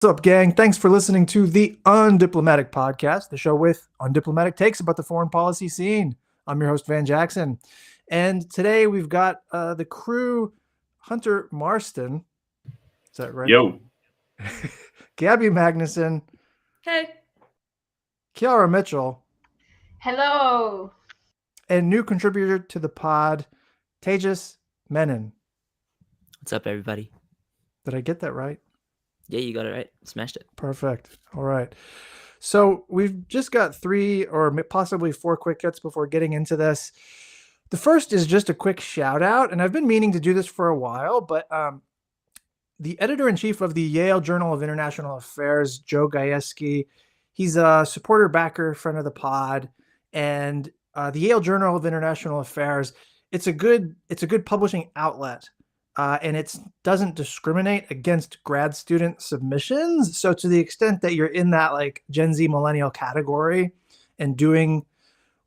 What's up, gang? Thanks for listening to the Undiplomatic Podcast, the show with undiplomatic takes about the foreign policy scene. I'm your host, Van Jackson. And today we've got the crew, Hunter Marston. Is that right? Yo. Gabby Magnuson. Hey. Kiara Mitchell. Hello. And new contributor to the pod, Tejas Menon. What's up, everybody? Did I get that right? Yeah, you got it right. Smashed it. Perfect. All right. So we've just got 3 or possibly 4 quick hits before getting into this. The first is just a quick shout out, and I've been meaning to do this for a while, but the editor-in-chief of the Yale Journal of International Affairs, Joe Gajewski, he's a supporter, backer, friend of the pod, and the Yale Journal of International Affairs, it's a good publishing outlet. And it doesn't discriminate against grad student submissions. So to the extent that you're in that like Gen Z millennial category and doing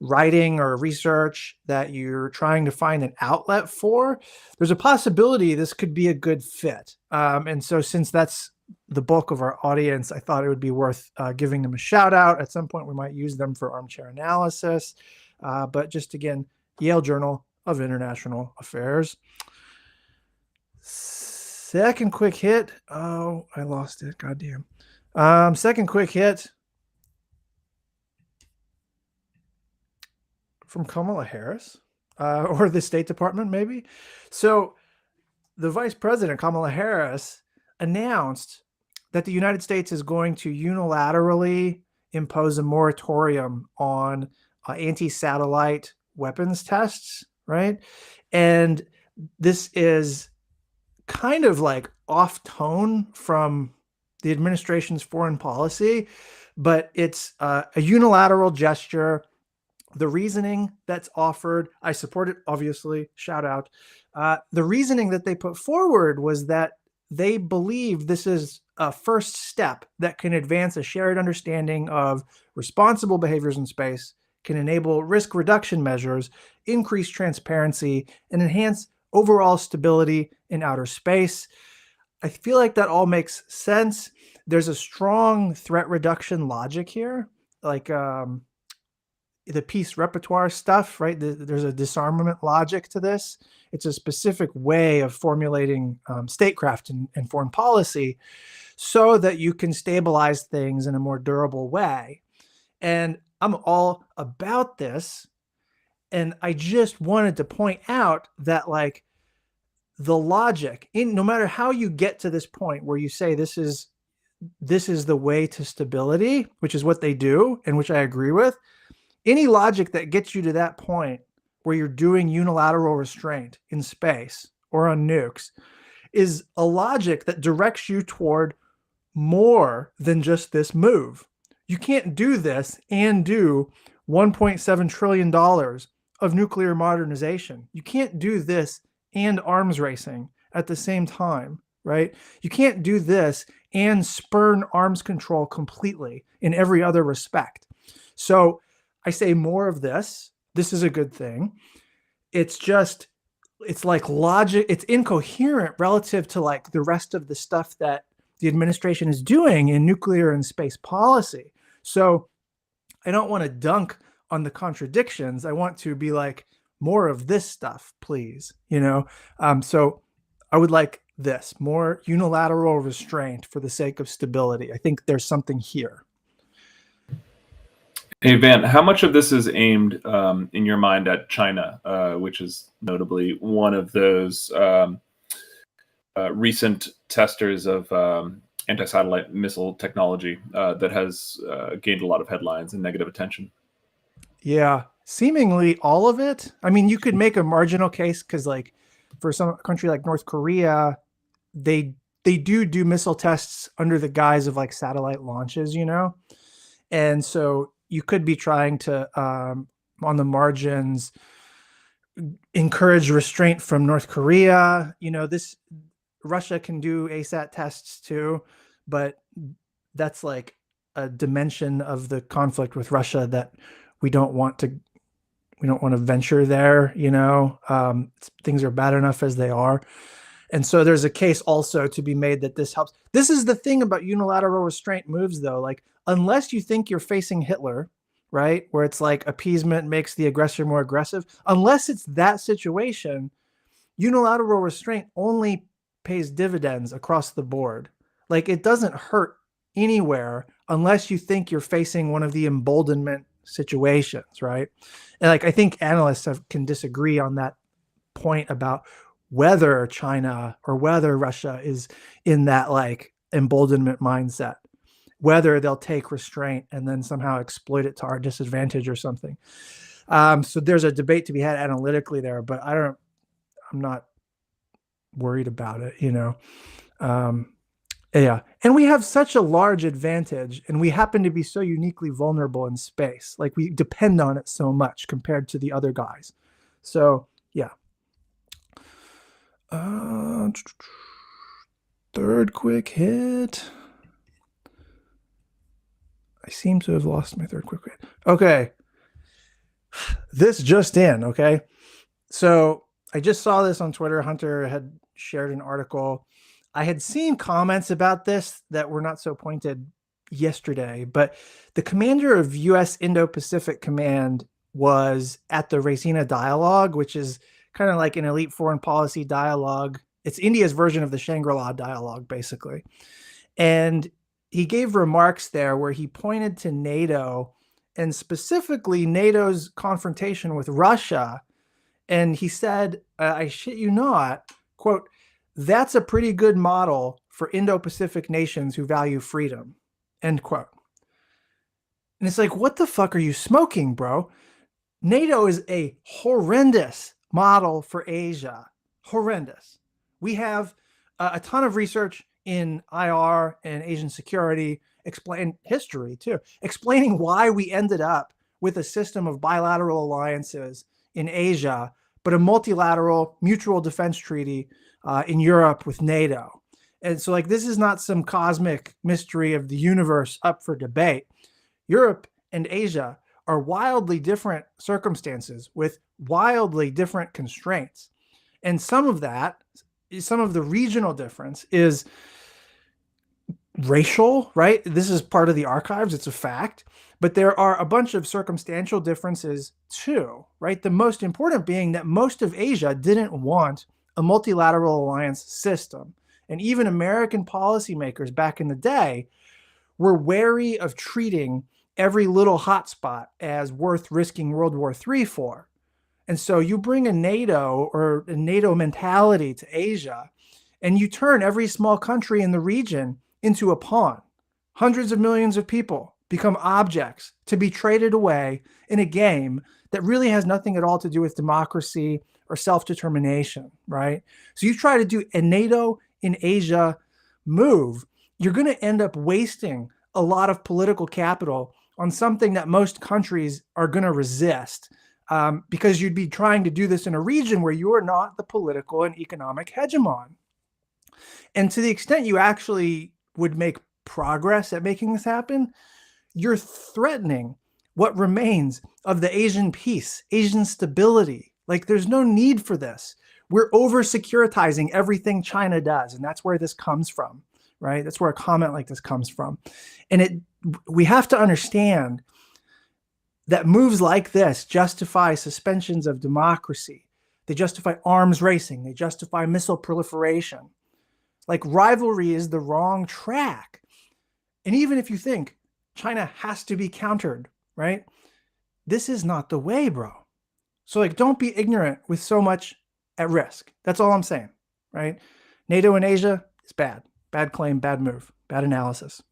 writing or research that you're trying to find an outlet for, there's a possibility this could be a good fit. And so since that's the bulk of our audience, I thought it would be worth giving them a shout out. At some point, we might use them for Armchair Analysis. But just again, Yale Journal of International Affairs. Second quick hit. Oh, I lost it. Goddamn. Second quick hit from Kamala Harris, or the State Department, maybe. So the Vice President, Kamala Harris, announced that the United States is going to unilaterally impose a moratorium on anti-satellite weapons tests, right? And this is kind of like off tone from the administration's foreign policy, but it's a unilateral gesture. The reasoning that's offered, I support it, obviously, shout out. The reasoning that they put forward was that they believe this is a first step that can advance a shared understanding of responsible behaviors in space, can enable risk reduction measures, increase transparency, and enhance overall stability in outer space. I feel like that all makes sense. There's a strong threat reduction logic here, like the peace repertoire stuff, right? There's a disarmament logic to this. It's a specific way of formulating statecraft and foreign policy so that you can stabilize things in a more durable way. And I'm all about this. And I just wanted to point out that, like, the logic in no matter how you get to this point where you say this is the way to stability, which is what they do, and which I agree with, any logic that gets you to that point where you're doing unilateral restraint in space or on nukes is a logic that directs you toward more than just this move. You can't do this and do $1.7 trillion of nuclear modernization. You can't do this and arms racing at the same time, right? You can't do this and spurn arms control completely in every other respect. So I say more of this. This is a good thing. It's like logic. It's incoherent relative to like the rest of the stuff that the administration is doing in nuclear and space policy. So I don't want to dunk on the contradictions. I want to be like, more of this stuff, please. So I would like this, more unilateral restraint for the sake of stability. I think there's something here. Hey, Van, how much of this is aimed in your mind at China, which is notably one of those recent testers of anti-satellite missile technology that has gained a lot of headlines and negative attention? Yeah, seemingly all of it. I mean, you could make a marginal case because, like, for some country like North Korea, they do missile tests under the guise of like satellite launches, and so you could be trying to, on the margins, encourage restraint from North Korea. Russia can do ASAT tests too, but that's like a dimension of the conflict with Russia that we don't want to venture there. Things are bad enough as they are. And so there's a case also to be made that this helps. This is the thing about unilateral restraint moves, though. Like, unless you think you're facing Hitler, right, where it's like appeasement makes the aggressor more aggressive, unless it's that situation, unilateral restraint only pays dividends across the board. Like, it doesn't hurt anywhere unless you think you're facing one of the emboldenment situations, right? And like, I think analysts can disagree on that point about whether China or whether Russia is in that like emboldenment mindset, whether they'll take restraint and then somehow exploit it to our disadvantage or something. So there's a debate to be had analytically there, but I'm not worried about it, you know? Yeah. And we have such a large advantage, and we happen to be so uniquely vulnerable in space. Like, we depend on it so much compared to the other guys. So yeah. Third quick hit. I seem to have lost my third quick hit. Okay. This just in, okay? So I just saw this on Twitter. Hunter had shared an article. I had seen comments about this that were not so pointed yesterday, but the commander of U.S. Indo-Pacific Command was at the Raisina Dialogue, which is kind of like an elite foreign policy dialogue. It's India's version of the Shangri-La Dialogue, basically. And he gave remarks there where he pointed to NATO, and specifically NATO's confrontation with Russia. And he said, I shit you not, quote, "That's a pretty good model for Indo-Pacific nations who value freedom," end quote. And it's like, what the fuck are you smoking, bro? NATO is a horrendous model for Asia. Horrendous. We have a ton of research in IR and Asian security, explain history too, explaining why we ended up with a system of bilateral alliances in Asia, but a multilateral mutual defense treaty in Europe with NATO. And so, like, this is not some cosmic mystery of the universe up for debate. Europe and Asia are wildly different circumstances with wildly different constraints. And some of the regional difference is racial, right? This is part of the archives. It's a fact. But there are a bunch of circumstantial differences too, right? The most important being that most of Asia didn't want a multilateral alliance system. And even American policymakers back in the day were wary of treating every little hotspot as worth risking World War III for. And so you bring a NATO or a NATO mentality to Asia, and you turn every small country in the region into a pawn. Hundreds of millions of people become objects to be traded away in a game that really has nothing at all to do with democracy or self-determination, right? So you try to do a NATO in Asia move, you're going to end up wasting a lot of political capital on something that most countries are going to resist, because you'd be trying to do this in a region where you are not the political and economic hegemon. And to the extent you actually would make progress at making this happen, you're threatening what remains of the Asian peace, Asian stability. Like, there's no need for this. We're over securitizing everything China does. And that's where this comes from, right? That's where a comment like this comes from. And we have to understand that moves like this justify suspensions of democracy. They justify arms racing. They justify missile proliferation. Like, rivalry is the wrong track. And even if you think China has to be countered, right? This is not the way, bro. So, like, don't be ignorant with so much at risk. That's all I'm saying, right? NATO in Asia is bad. Bad claim, bad move, bad analysis.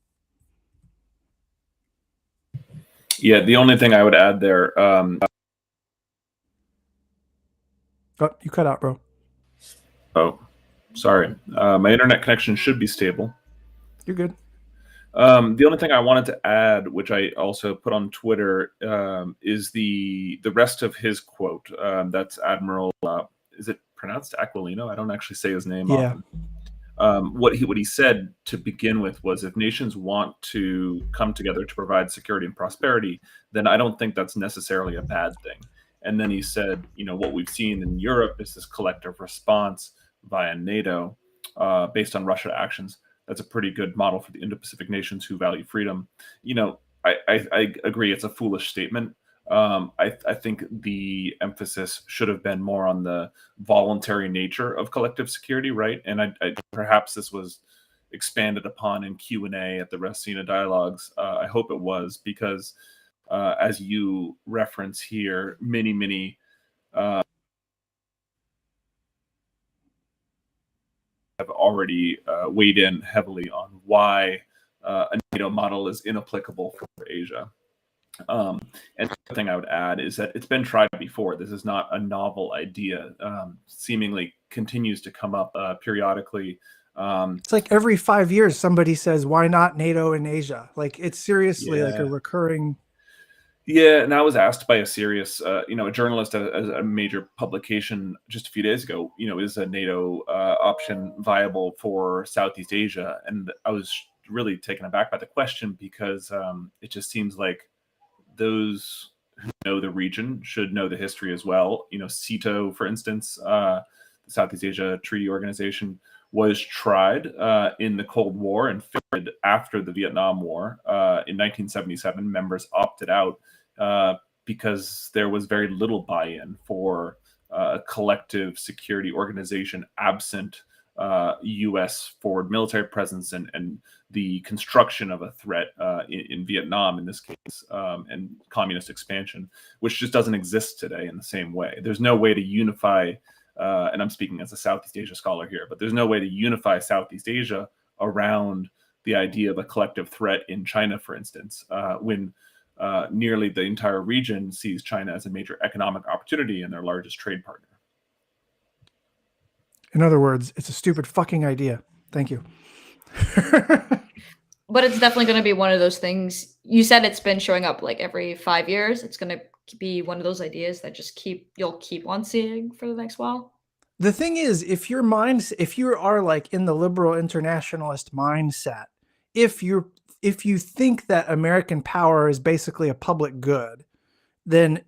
Yeah, the only thing I would add there. Oh, you cut out, bro. Oh, sorry. My internet connection should be stable. You're good. The only thing I wanted to add, which I also put on Twitter, is the rest of his quote. That's Admiral. Is it pronounced Aquilino? I don't actually say his name often. What he said to begin with was, if nations want to come together to provide security and prosperity, then I don't think that's necessarily a bad thing. And then he said, what we've seen in Europe is this collective response via NATO based on Russian actions. That's a pretty good model for the Indo-Pacific nations who value freedom. I agree it's a foolish statement. I think the emphasis should have been more on the voluntary nature of collective security, right? And perhaps this was expanded upon in Q&A at the Resina Dialogues. I hope it was, because as you reference here, many have already weighed in heavily on why a NATO model is inapplicable for Asia. And the thing I would add is that it's been tried before. This is not a novel idea. Seemingly continues to come up periodically. It's like every 5 years somebody says, why not NATO in Asia? Like, it's seriously like a recurring. Yeah, and I was asked by a serious, a journalist at a major publication just a few days ago, is a NATO option viable for Southeast Asia? And I was really taken aback by the question, because it just seems like those who know the region should know the history as well. CETO, for instance, the Southeast Asia Treaty Organization, was tried in the Cold War and failed after the Vietnam War. In 1977, members opted out because there was very little buy-in for a collective security organization absent U.S. forward military presence and the construction of a threat in Vietnam, in this case, and communist expansion, which just doesn't exist today in the same way. There's no way to unify, and I'm speaking as a Southeast Asia scholar here, but there's no way to unify Southeast Asia around the idea of a collective threat in China, for instance, when nearly the entire region sees China as a major economic opportunity and their largest trade partner. In other words, it's a stupid fucking idea. Thank you. But it's definitely going to be one of those things. You said it's been showing up like every 5 years. It's going to be one of those ideas that you'll keep on seeing for the next while. The thing is, if you are like in the liberal internationalist mindset, if you think that American power is basically a public good, then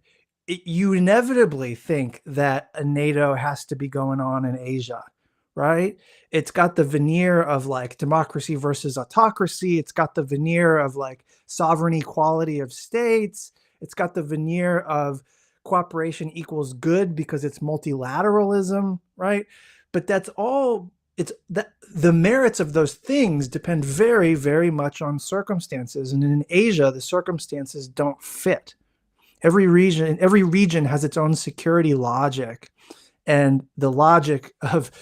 you inevitably think that a NATO has to be going on in Asia, right? It's got the veneer of like democracy versus autocracy. It's got the veneer of like sovereign equality of states. It's got the veneer of cooperation equals good because it's multilateralism, right? But that's all. It's that the merits of those things depend very, very much on circumstances. And in Asia, the circumstances don't fit. Every region has its own security logic, and the logic of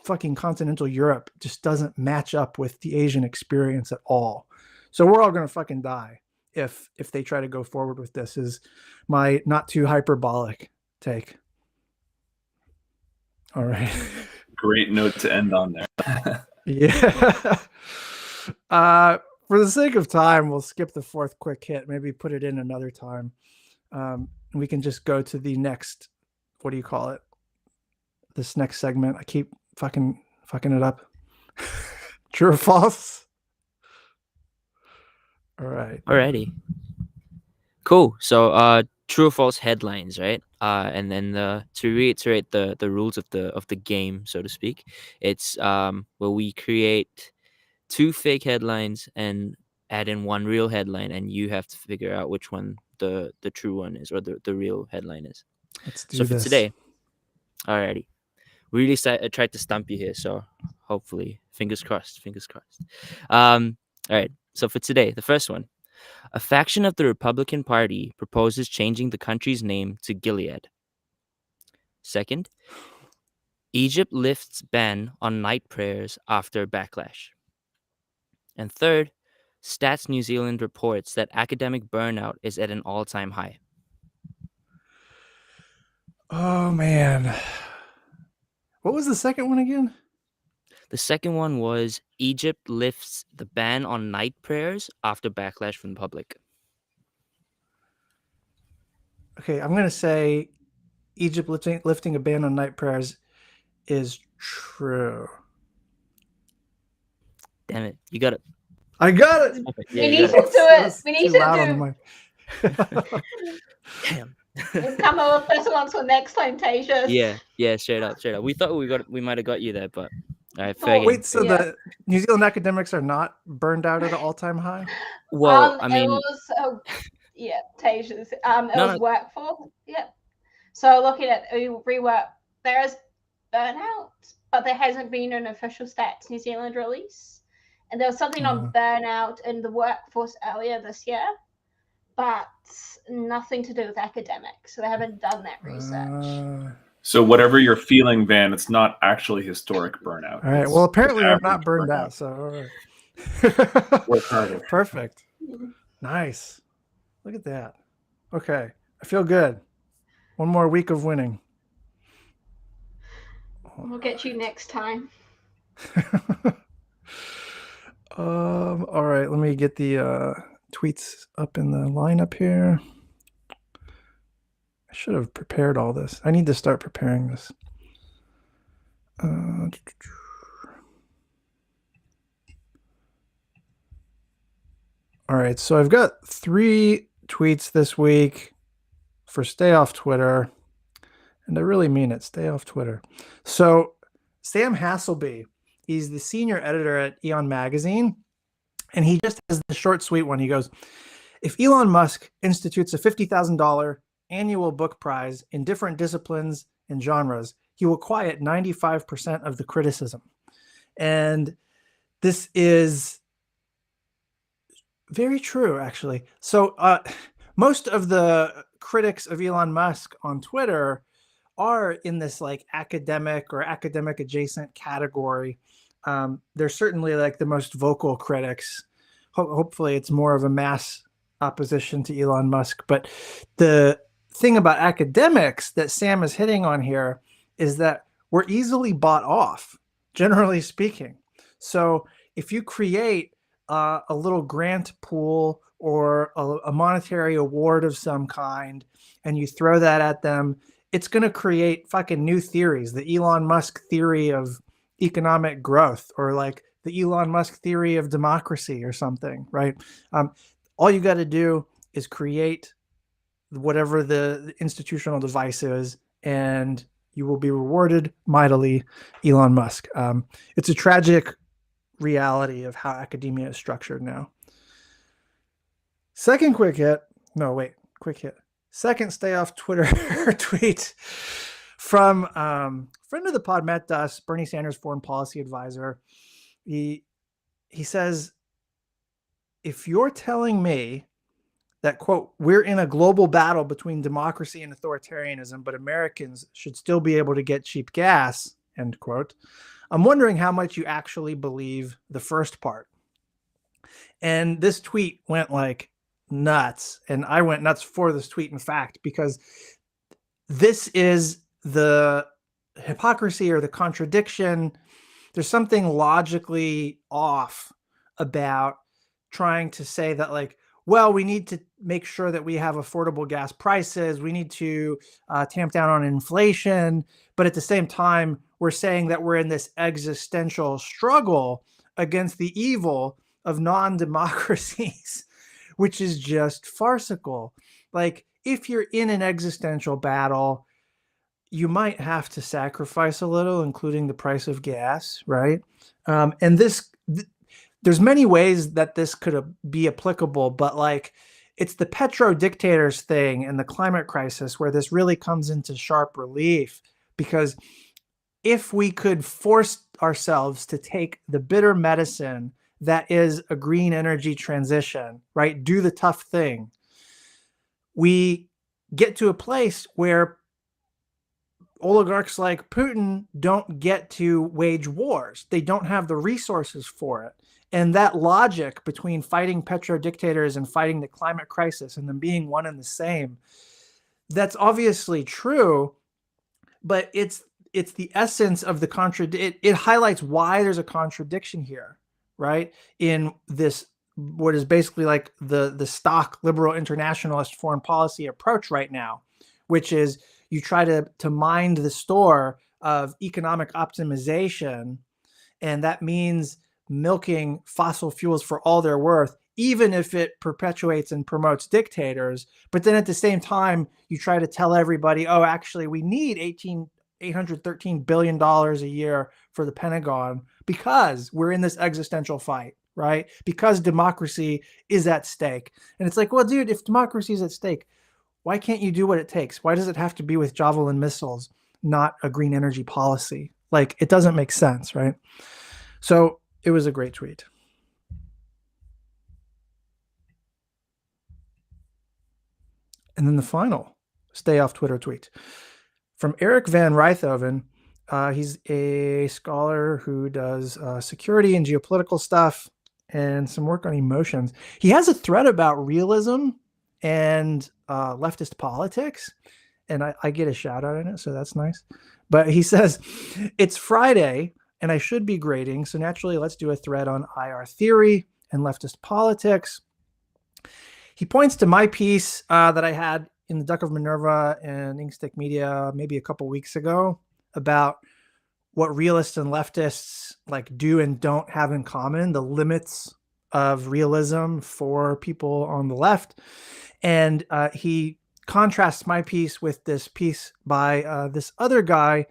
fucking continental Europe just doesn't match up with the Asian experience at all. So we're all gonna fucking die if they try to go forward with this, is my not too hyperbolic take. All right. Great note to end on there. Yeah. For the sake of time, we'll skip the fourth quick hit, maybe put it in another time. We can just go to the next, what do you call it? This next segment. I keep fucking it up. True or false? All right. Alrighty. Cool. So true or false headlines, right? And then to reiterate the rules of the game, so to speak, it's where we create 2 fake headlines and add in 1 real headline, and you have to figure out which one the true one is, or the real headline is. Let's do so this. For today, alrighty, we really tried to stump you here, so hopefully, fingers crossed. All right, so for today, the first one: a faction of the Republican Party proposes changing the country's name to Gilead. Second, Egypt lifts ban on night prayers after backlash. And third, Stats New Zealand reports that academic burnout is at an all-time high. Oh, man. What was the second one again? The second one was Egypt lifts the ban on night prayers after backlash from the public. Okay, I'm going to say Egypt lifting a ban on night prayers is true. Damn it, you got it. I got it. We need to do it. We need to do it. Damn. We'll come up with this one for next time, Tejas. Yeah, straight up. We thought we might have got you there, but all right, Oh, fair game. Wait, so Yeah. the New Zealand academics are not burned out at an all-time high? Well, I It mean, was yeah, Tejas. It No, was no. workforce. Yeah. So looking at rework, there is burnout, but there hasn't been an official Stats New Zealand release. And there was something on burnout in the workforce earlier this year, but nothing to do with academics. So they haven't done that research. So whatever you're feeling, Van, it's not actually historic burnout. All right. It's Well, apparently I'm average not burned burnout. out. So all right. Work harder. Perfect. Nice. Look at that. Okay. I feel good. One more week of winning. We'll get you next time. All right. Let me get the tweets up in the lineup here. I should have prepared all this. I need to start preparing this. All right, so I've got 3 tweets this week for stay off Twitter, and I really mean it. Stay off Twitter. So Sam Hasselby, he's the senior editor at Eon Magazine, and he just has the short, sweet one. He goes, if Elon Musk institutes a $50,000 annual book prize in different disciplines and genres, he will quiet 95% of the criticism. And this is very true, actually. So most of the critics of Elon Musk on Twitter are in this like academic or academic adjacent category. They're certainly like the most vocal critics. Hopefully it's more of a mass opposition to Elon Musk. But the thing about academics that Sam is hitting on here is that we're easily bought off, generally speaking. So if you create a little grant pool or a monetary award of some kind, and you throw that at them, it's going to create fucking new theories. The Elon Musk theory of economic growth, or like the Elon Musk theory of democracy or something, right? All you got to do is create whatever the institutional device is, and you will be rewarded mightily, Elon Musk. It's a tragic reality of how academia is structured now. Second quick hit. Second stay off Twitter tweet from friend of the pod, Matt Duss, Bernie Sanders foreign policy advisor. He says, if you're telling me that, quote, we're in a global battle between democracy and authoritarianism, but Americans should still be able to get cheap gas, end quote, I'm wondering how much you actually believe the first part. And this tweet went like nuts. And I went nuts for this tweet, in fact, because this is the hypocrisy or the contradiction. There's something logically off about trying to say that, like, well, we need to make sure that we have affordable gas prices. We need to tamp down on inflation. But at the same time, we're saying that we're in this existential struggle against the evil of non-democracies, which is just farcical. Like, if you're in an existential battle, you might have to sacrifice a little, including the price of gas, right? And there's many ways that this could be applicable, but like, it's the petro dictators thing and the climate crisis where this really comes into sharp relief, because if we could force ourselves to take the bitter medicine that is a green energy transition, right? Do the tough thing. We get to a place where oligarchs like Putin don't get to wage wars. They don't have the resources for it. And that logic between fighting petro dictators and fighting the climate crisis and them being one and the same, that's obviously true, but it's the essence of the contradiction. It highlights why there's a contradiction here, right? In this, what is basically like the stock liberal internationalist foreign policy approach right now, which is you try to mind the store of economic optimization. And that means milking fossil fuels for all they're worth, even if it perpetuates and promotes dictators. But then at the same time, you try to tell everybody, oh, actually, we need $813 billion a year for the Pentagon because we're in this existential fight, right? Because democracy is at stake. And it's like, well, dude, if democracy is at stake, why can't you do what it takes? Why does it have to be with Javelin missiles, not a green energy policy? Like, it doesn't make sense, right? So it was a great tweet. And then the final stay off Twitter tweet from Eric van Riethoven. He's a scholar who does security and geopolitical stuff and some work on emotions. He has a thread about realism and leftist politics, and I get a shout out in it, so that's nice. But he says, it's Friday, and I should be grading, so naturally let's do a thread on IR theory and leftist politics. He points to my piece that I had in the Duck of Minerva and Inkstick Media maybe a couple weeks ago about what realists and leftists like do and don't have in common, the limits of realism for people on the left. And he contrasts my piece with this piece by this other guy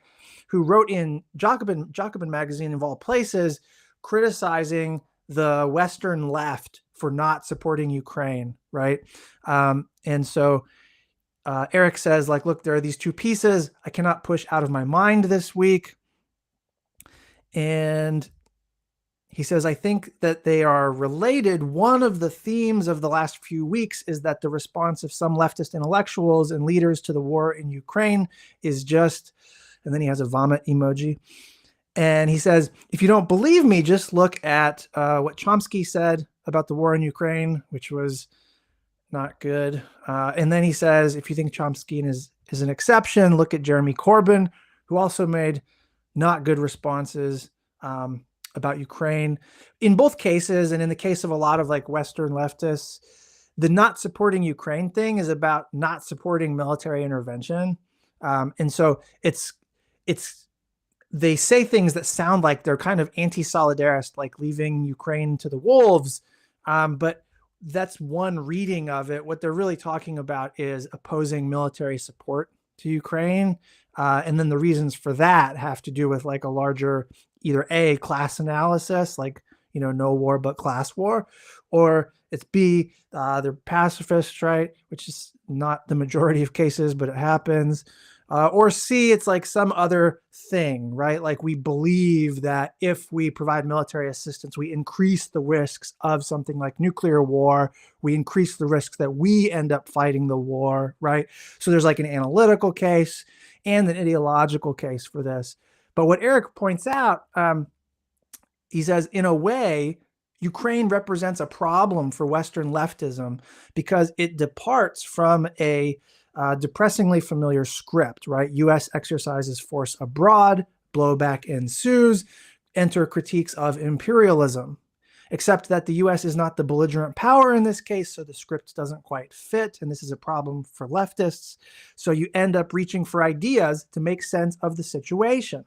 who wrote in Jacobin magazine, of all places, criticizing the Western left for not supporting Ukraine, right? And so Eric says, like, look, there are these two pieces I cannot push out of my mind this week. And he says, I think that they are related. One of the themes of the last few weeks is that the response of some leftist intellectuals and leaders to the war in Ukraine is just, and then he has a vomit emoji. And he says, if you don't believe me, just look at what Chomsky said about the war in Ukraine, which was not good. And then he says, if you think Chomsky is an exception, look at Jeremy Corbyn, who also made not good responses about Ukraine. In both cases, and in the case of a lot of like Western leftists, the not supporting Ukraine thing is about not supporting military intervention. And so they say things that sound like they're kind of anti-solidarist, like leaving Ukraine to the wolves. But that's one reading of it. What they're really talking about is opposing military support to Ukraine. And then the reasons for that have to do with like a larger, either A, class analysis, like, you know, no war but class war, or it's B, they're pacifists, right? Which is not the majority of cases, but it happens. Or C, it's like some other thing, right? Like we believe that if we provide military assistance, we increase the risks of something like nuclear war. We increase the risks that we end up fighting the war, right? So there's like an analytical case and an ideological case for this. But what Eric points out, he says, in a way, Ukraine represents a problem for Western leftism because it departs from a depressingly familiar script, right? U.S. exercises force abroad, blowback ensues, enter critiques of imperialism, except that the U.S. is not the belligerent power in this case, so the script doesn't quite fit, and this is a problem for leftists. So you end up reaching for ideas to make sense of the situation.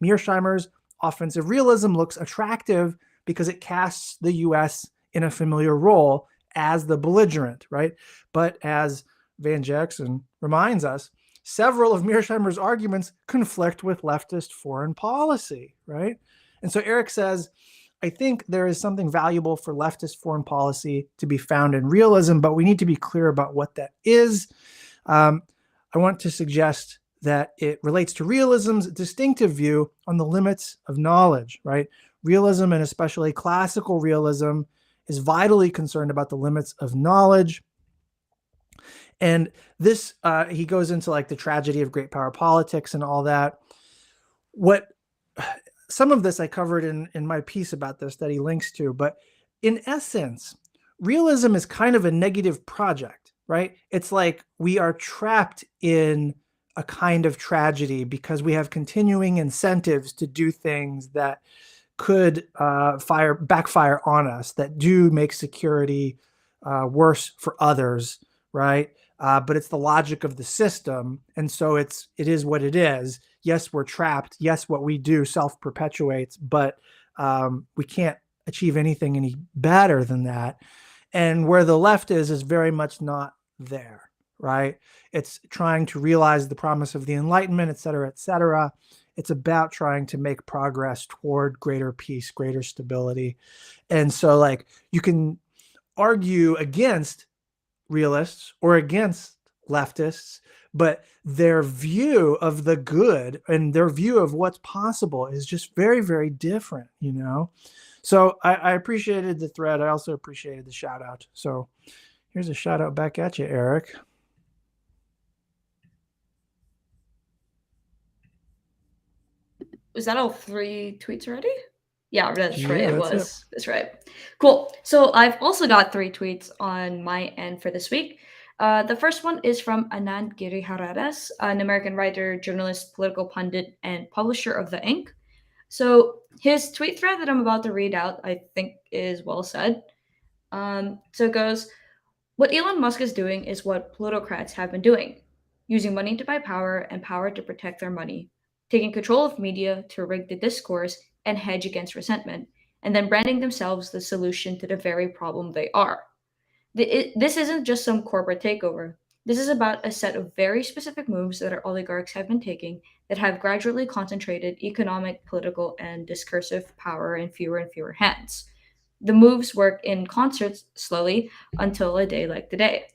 Mearsheimer's offensive realism looks attractive because it casts the U.S. in a familiar role as the belligerent, right? But as Van Jackson reminds us, several of Mearsheimer's arguments conflict with leftist foreign policy, right? And so Eric says, I think there is something valuable for leftist foreign policy to be found in realism, but we need to be clear about what that is. I want to suggest that it relates to realism's distinctive view on the limits of knowledge, right? Realism, and especially classical realism, is vitally concerned about the limits of knowledge. And this, he goes into like the tragedy of great power politics and all that. Some of this I covered in my piece about this that he links to, but in essence, realism is kind of a negative project, right? It's like we are trapped in a kind of tragedy because we have continuing incentives to do things that could backfire on us, that do make security worse for others, right? But it's the logic of the system, and so it is what it is. Yes, we're trapped. Yes, what we do self-perpetuates, but we can't achieve anything any better than that. And where the left is very much not there, right? It's trying to realize the promise of the Enlightenment, et cetera, et cetera. It's about trying to make progress toward greater peace, greater stability. And so, like, you can argue against realists or against leftists, but their view of the good and their view of what's possible is just very, very different, you know? So I appreciated the thread. I also appreciated the shout out. So here's a shout out back at you, Eric. Was that all 3 tweets already? Yeah, that's right. Yeah, It that's was. That's right. Cool. So I've also got 3 tweets on my end for this week. The first one is from Anand Giriharas, an American writer, journalist, political pundit, and publisher of The Ink. So his tweet thread that I'm about to read out, I think, is well said. So it goes, what Elon Musk is doing is what plutocrats have been doing, using money to buy power and power to protect their money, taking control of media to rig the discourse and hedge against resentment, and then branding themselves the solution to the very problem they are. This isn't just some corporate takeover. This is about a set of very specific moves that our oligarchs have been taking that have gradually concentrated economic, political, and discursive power in fewer and fewer hands. The moves work in concert slowly until a day like today.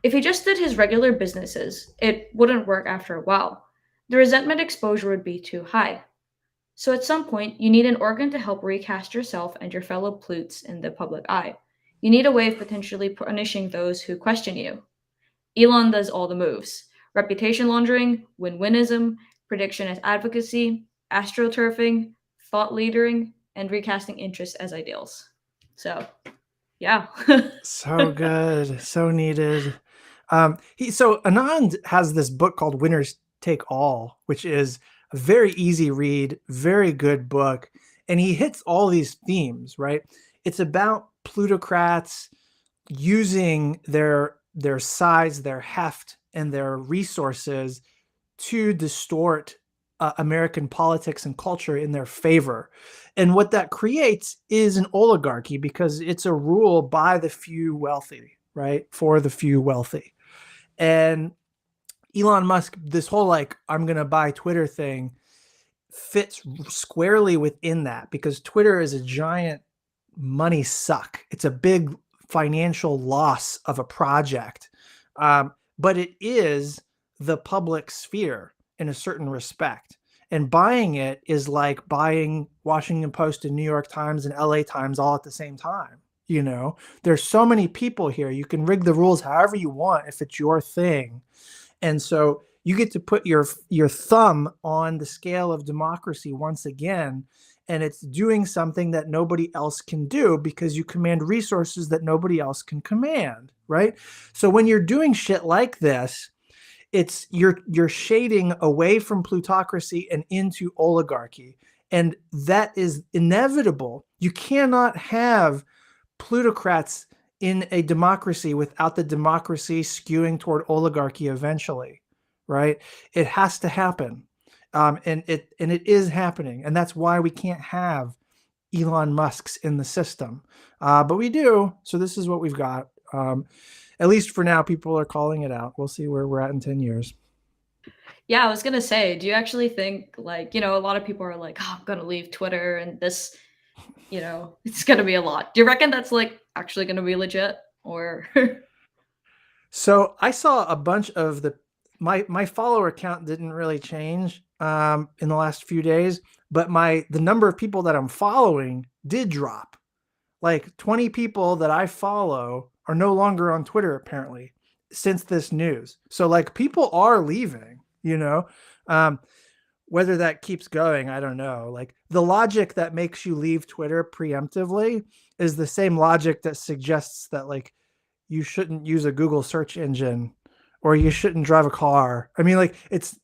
If he just did his regular businesses, it wouldn't work after a while. The resentment exposure would be too high. So at some point, you need an organ to help recast yourself and your fellow plutes in the public eye. You need a way of potentially punishing those who question you. Elon does all the moves: reputation laundering, win-winism, prediction as advocacy, astroturfing, thought leadering, and recasting interests as ideals. So, yeah. So good, so needed. So Anand has this book called Winners Take All, which is a very easy read, very good book, and he hits all these themes, right? It's about plutocrats using their size, their heft, and their resources to distort American politics and culture in their favor. And what that creates is an oligarchy, because it's a rule by the few wealthy, right? For the few wealthy. And Elon Musk, this whole like, I'm going to buy Twitter thing fits squarely within that, because Twitter is a giant money suck. It's a big financial loss of a project. But it is the public sphere in a certain respect. And buying it is like buying Washington Post and New York Times and LA Times all at the same time. You know, there's so many people here. You can rig the rules however you want if it's your thing. And so you get to put your thumb on the scale of democracy once again, and it's doing something that nobody else can do because you command resources that nobody else can command, right? So when you're doing shit like this, it's you're shading away from plutocracy and into oligarchy, and that is inevitable. You cannot have plutocrats in a democracy without the democracy skewing toward oligarchy eventually, right? It has to happen. And it is happening. And that's why we can't have Elon Musk's in the system. But we do. So this is what we've got. At least for now, people are calling it out. We'll see where we're at in 10 years. Yeah, I was going to say, do you actually think, like, you know, a lot of people are like, oh, I'm going to leave Twitter and this, you know, it's going to be a lot. Do you reckon that's like actually going to be legit, or? So I saw a bunch of my follower count didn't really change in the last few days, but the number of people that I'm following did drop. Like 20 people that I follow are no longer on Twitter apparently since this news. So like people are leaving, you know. Whether that keeps going, I don't know. Like the logic that makes you leave Twitter preemptively is the same logic that suggests that like you shouldn't use a Google search engine or you shouldn't drive a car. I mean, like it's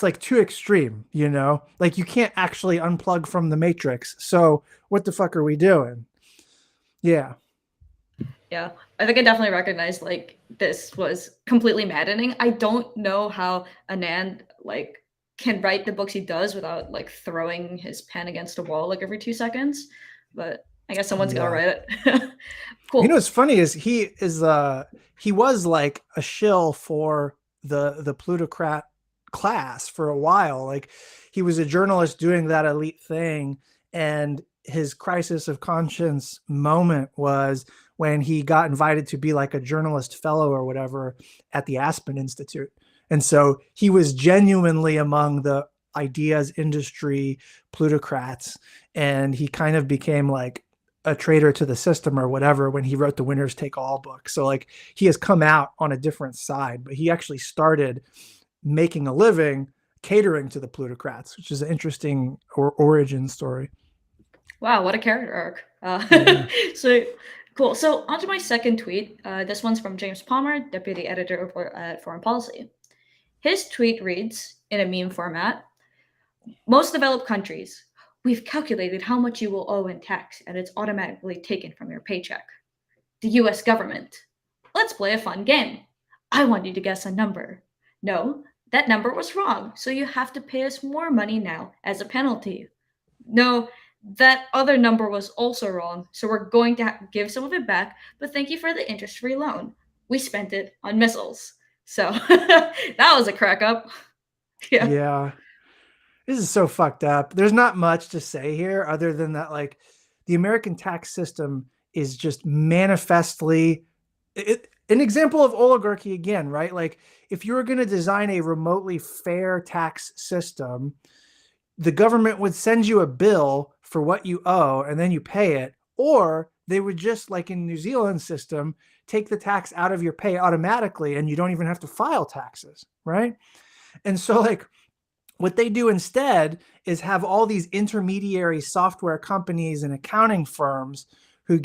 like too extreme, you know? Like you can't actually unplug from the matrix. So what the fuck are we doing? Yeah. Yeah, I think I definitely recognize like this was completely maddening. I don't know how Anand like can write the books he does without like throwing his pen against a wall like every 2 seconds. but I guess someone's Yeah. gonna write it. Cool. You know what's funny is he was like a shill for the plutocrat class for a while. Like he was a journalist doing that elite thing, and his crisis of conscience moment was when he got invited to be like a journalist fellow or whatever at the Aspen Institute. And so he was genuinely among the ideas industry plutocrats, and he kind of became like a traitor to the system or whatever when he wrote the Winners Take All book. So like he has come out on a different side, but he actually started making a living catering to the plutocrats, which is an interesting origin story. Wow, what a character arc. Yeah. So cool. So on to my second tweet. This one's from James Palmer, deputy editor at Foreign Policy. His tweet reads in a meme format: most developed countries, we've calculated how much you will owe in tax, and it's automatically taken from your paycheck. The US government, let's play a fun game. I want you to guess a number. No, that number was wrong, so you have to pay us more money now as a penalty. No, that other number was also wrong, so we're going to give some of it back, but thank you for the interest-free loan. We spent it on missiles. So that was a crack up. Yeah. This is so fucked up. There's not much to say here other than that, like, the American tax system is just manifestly an example of oligarchy again, right? Like, if you were going to design a remotely fair tax system, the government would send you a bill for what you owe and then you pay it, or they would just, like in New Zealand's system, take the tax out of your pay automatically and you don't even have to file taxes, right? And so, like, what they do instead is have all these intermediary software companies and accounting firms who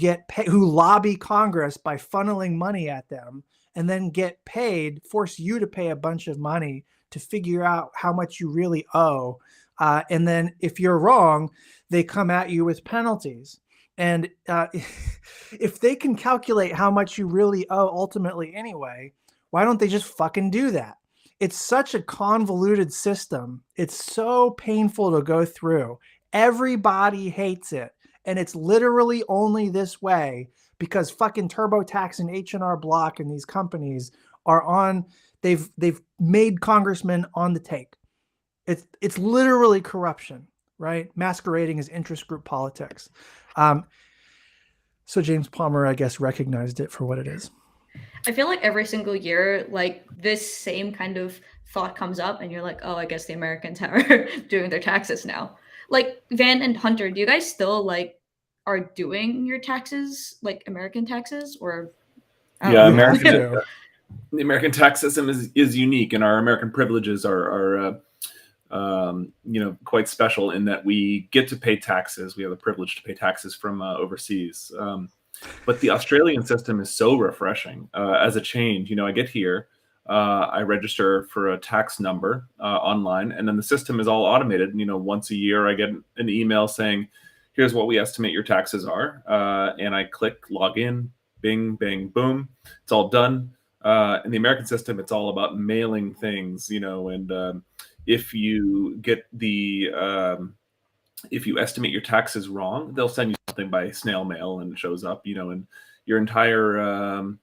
lobby Congress by funneling money at them, and then get paid, force you to pay a bunch of money to figure out how much you really owe. And then if you're wrong, they come at you with penalties. And if they can calculate how much you really owe ultimately anyway, why don't they just fucking do that? It's such a convoluted system. It's so painful to go through. Everybody hates it. And it's literally only this way because fucking TurboTax and H&R Block and these companies are on, they've made congressmen on the take. It's literally corruption, right? Masquerading as interest group politics. So James Palmer, I guess, recognized it for what it is. I feel like every single year, like this same kind of thought comes up, and you're like, oh, I guess the Americans are doing their taxes now. Like Van and Hunter, do you guys still like are doing your taxes, like American taxes, or? Yeah, The American tax system is unique, and our American privileges are quite special in that we get to pay taxes. We have the privilege to pay taxes from overseas. But the Australian system is so refreshing as a change. I get here, I register for a tax number online, and then the system is all automated. Once a year, I get an email saying, here's what we estimate your taxes are. And I click log in, bing, bang, boom. It's all done. In the American system, it's all about mailing things, and if you get if you estimate your taxes wrong, they'll send you something by snail mail and it shows up, and your entire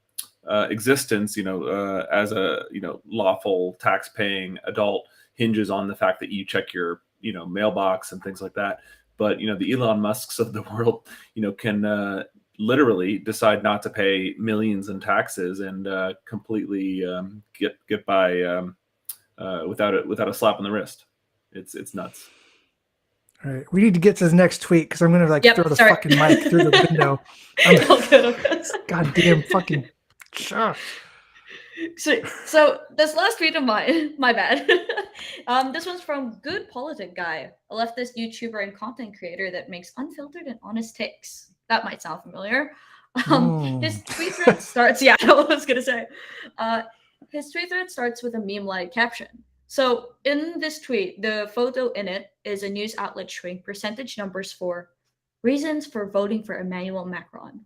existence, as a, lawful tax paying adult hinges on the fact that you check your, mailbox and things like that. But, the Elon Musks of the world, can literally decide not to pay millions in taxes and completely get by without a slap on the wrist. It's nuts. All right, we need to get to the next tweet because I'm gonna throw the fucking mic through the window. Okay. Goddamn fucking. So this last tweet of mine, my bad. This one's from Good Politic Guy, a leftist YouTuber and content creator that makes unfiltered and honest takes. That might sound familiar. His tweet thread starts. Yeah, I was gonna say. His tweet thread starts with a meme-like caption. So in this tweet, the photo in it is a news outlet showing percentage numbers for reasons for voting for Emmanuel Macron,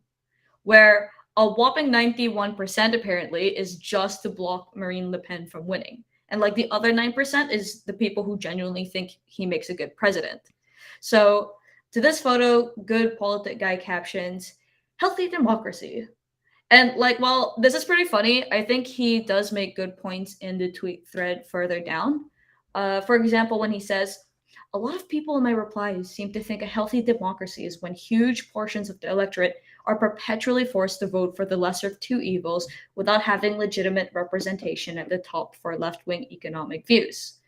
where a whopping 91% apparently is just to block Marine Le Pen from winning. And like the other 9% is the people who genuinely think he makes a good president. So To this photo, Good Politic Guy captions, "Healthy democracy." And like, while this is pretty funny, I think he does make good points in the tweet thread further down. For example, when he says, "A lot of people in my replies seem to think a healthy democracy is when huge portions of the electorate are perpetually forced to vote for the lesser of two evils without having legitimate representation at the top for left-wing economic views.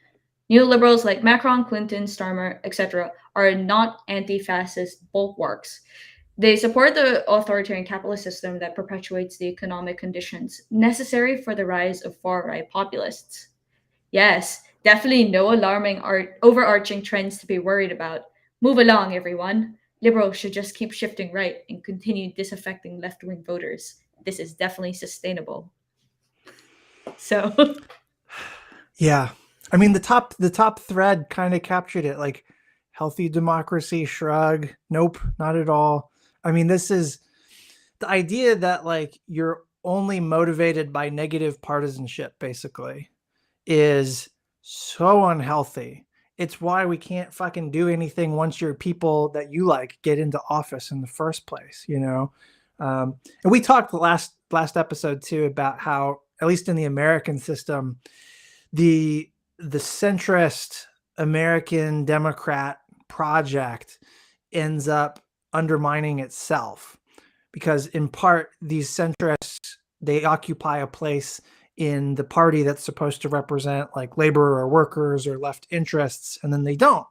Neoliberals like Macron, Clinton, Starmer, etc. are not anti-fascist bulwarks. They support the authoritarian capitalist system that perpetuates the economic conditions necessary for the rise of far-right populists." Yes, definitely no alarming overarching trends to be worried about. Move along, everyone. Liberals should just keep shifting right and continue disaffecting left-wing voters. This is definitely sustainable. So, Yeah. I mean, the top thread kind of captured it, like healthy democracy, shrug. Nope, not at all. I mean, this is the idea that like you're only motivated by negative partisanship, basically, is so unhealthy. It's why we can't fucking do anything once your people that you like get into office in the first place, you know? And we talked last episode too about how, at least in the American system, the centrist American Democrat project ends up undermining itself, because in part these centrists, they occupy a place in the party that's supposed to represent like labor or workers or left interests, and then they don't.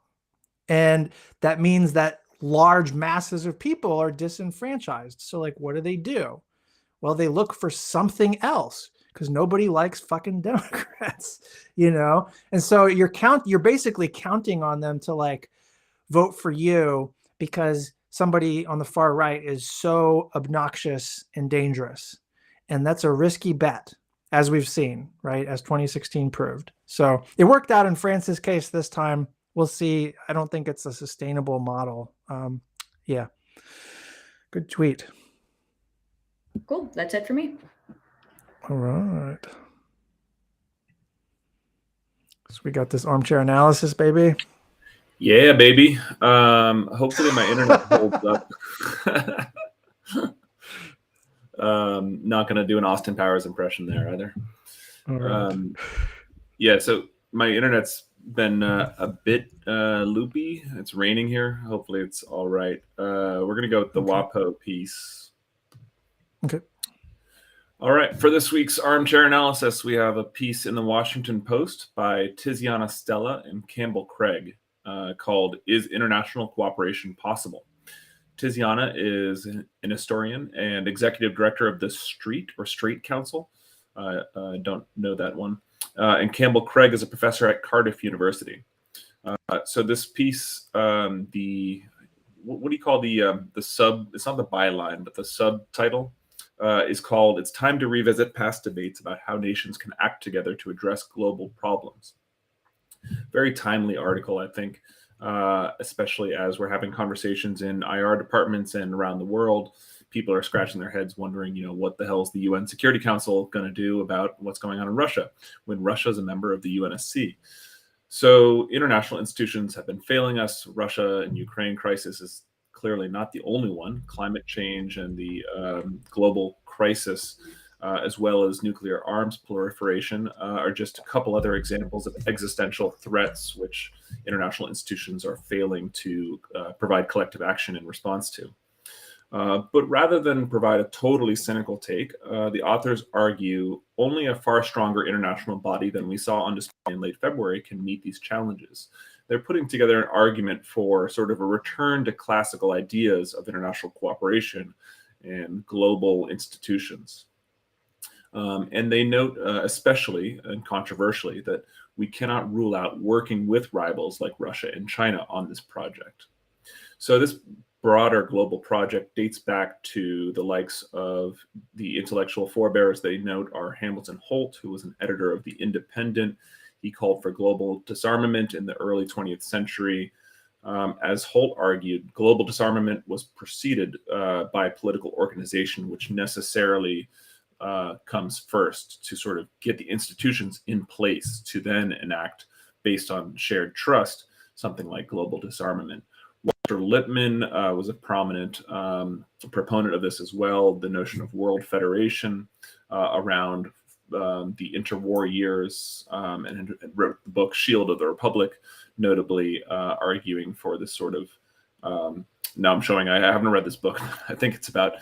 And that means that large masses of people are disenfranchised. So like, what do? Well, they look for something else because nobody likes fucking Democrats, you know? And so you're basically counting on them to like vote for you because somebody on the far right is so obnoxious and dangerous. And that's a risky bet, as we've seen, right? As 2016 proved. So it worked out in France's case this time. We'll see. I don't think it's a sustainable model. Yeah. Good tweet. cool. That's it for me. All right. So we got this armchair analysis, baby. Yeah, baby. Hopefully my internet holds up. Not going to do an Austin Powers impression there either. All right. Yeah, so my internet's been a bit loopy. It's raining here. Hopefully it's all right. We're going to go with the WAPO piece. Okay. All right. For this week's Armchair Analysis, we have a piece in the Washington Post by Tiziana Stella and Campbell Craig called "Is International Cooperation Possible?" Tiziana is an historian and executive director of the Street Council. I don't know that one. And Campbell Craig is a professor at Cardiff University. So this piece, what do you call the sub? It's not the byline, but the subtitle is called "It's Time to Revisit Past Debates About How Nations Can Act Together to Address Global Problems." Very timely article, I think, especially as we're having conversations in IR departments and around the world. People are scratching their heads wondering, what the hell is the UN Security Council going to do about what's going on in Russia when Russia is a member of the UNSC. So international institutions have been failing us. Russia and Ukraine crisis is clearly not the only one. Climate change and the global crisis, as well as nuclear arms proliferation, are just a couple other examples of existential threats which international institutions are failing to provide collective action in response to. But rather than provide a totally cynical take, the authors argue only a far stronger international body than we saw on display in late February can meet these challenges. They're putting together an argument for sort of a return to classical ideas of international cooperation and global institutions. And they note, especially and controversially, that we cannot rule out working with rivals like Russia and China on this project. So this broader global project dates back to the likes of the intellectual forebears they note are Hamilton Holt, who was an editor of The Independent. He called for global disarmament in the early 20th century. As Holt argued, global disarmament was preceded by political organization, which necessarily comes first to sort of get the institutions in place to then enact, based on shared trust, something like global disarmament. While Walter Lippmann was a prominent proponent of this as well. The notion of world federation around the interwar years, and wrote the book Shield of the Republic, notably arguing for this sort of now I'm showing I haven't read this book. I think it's about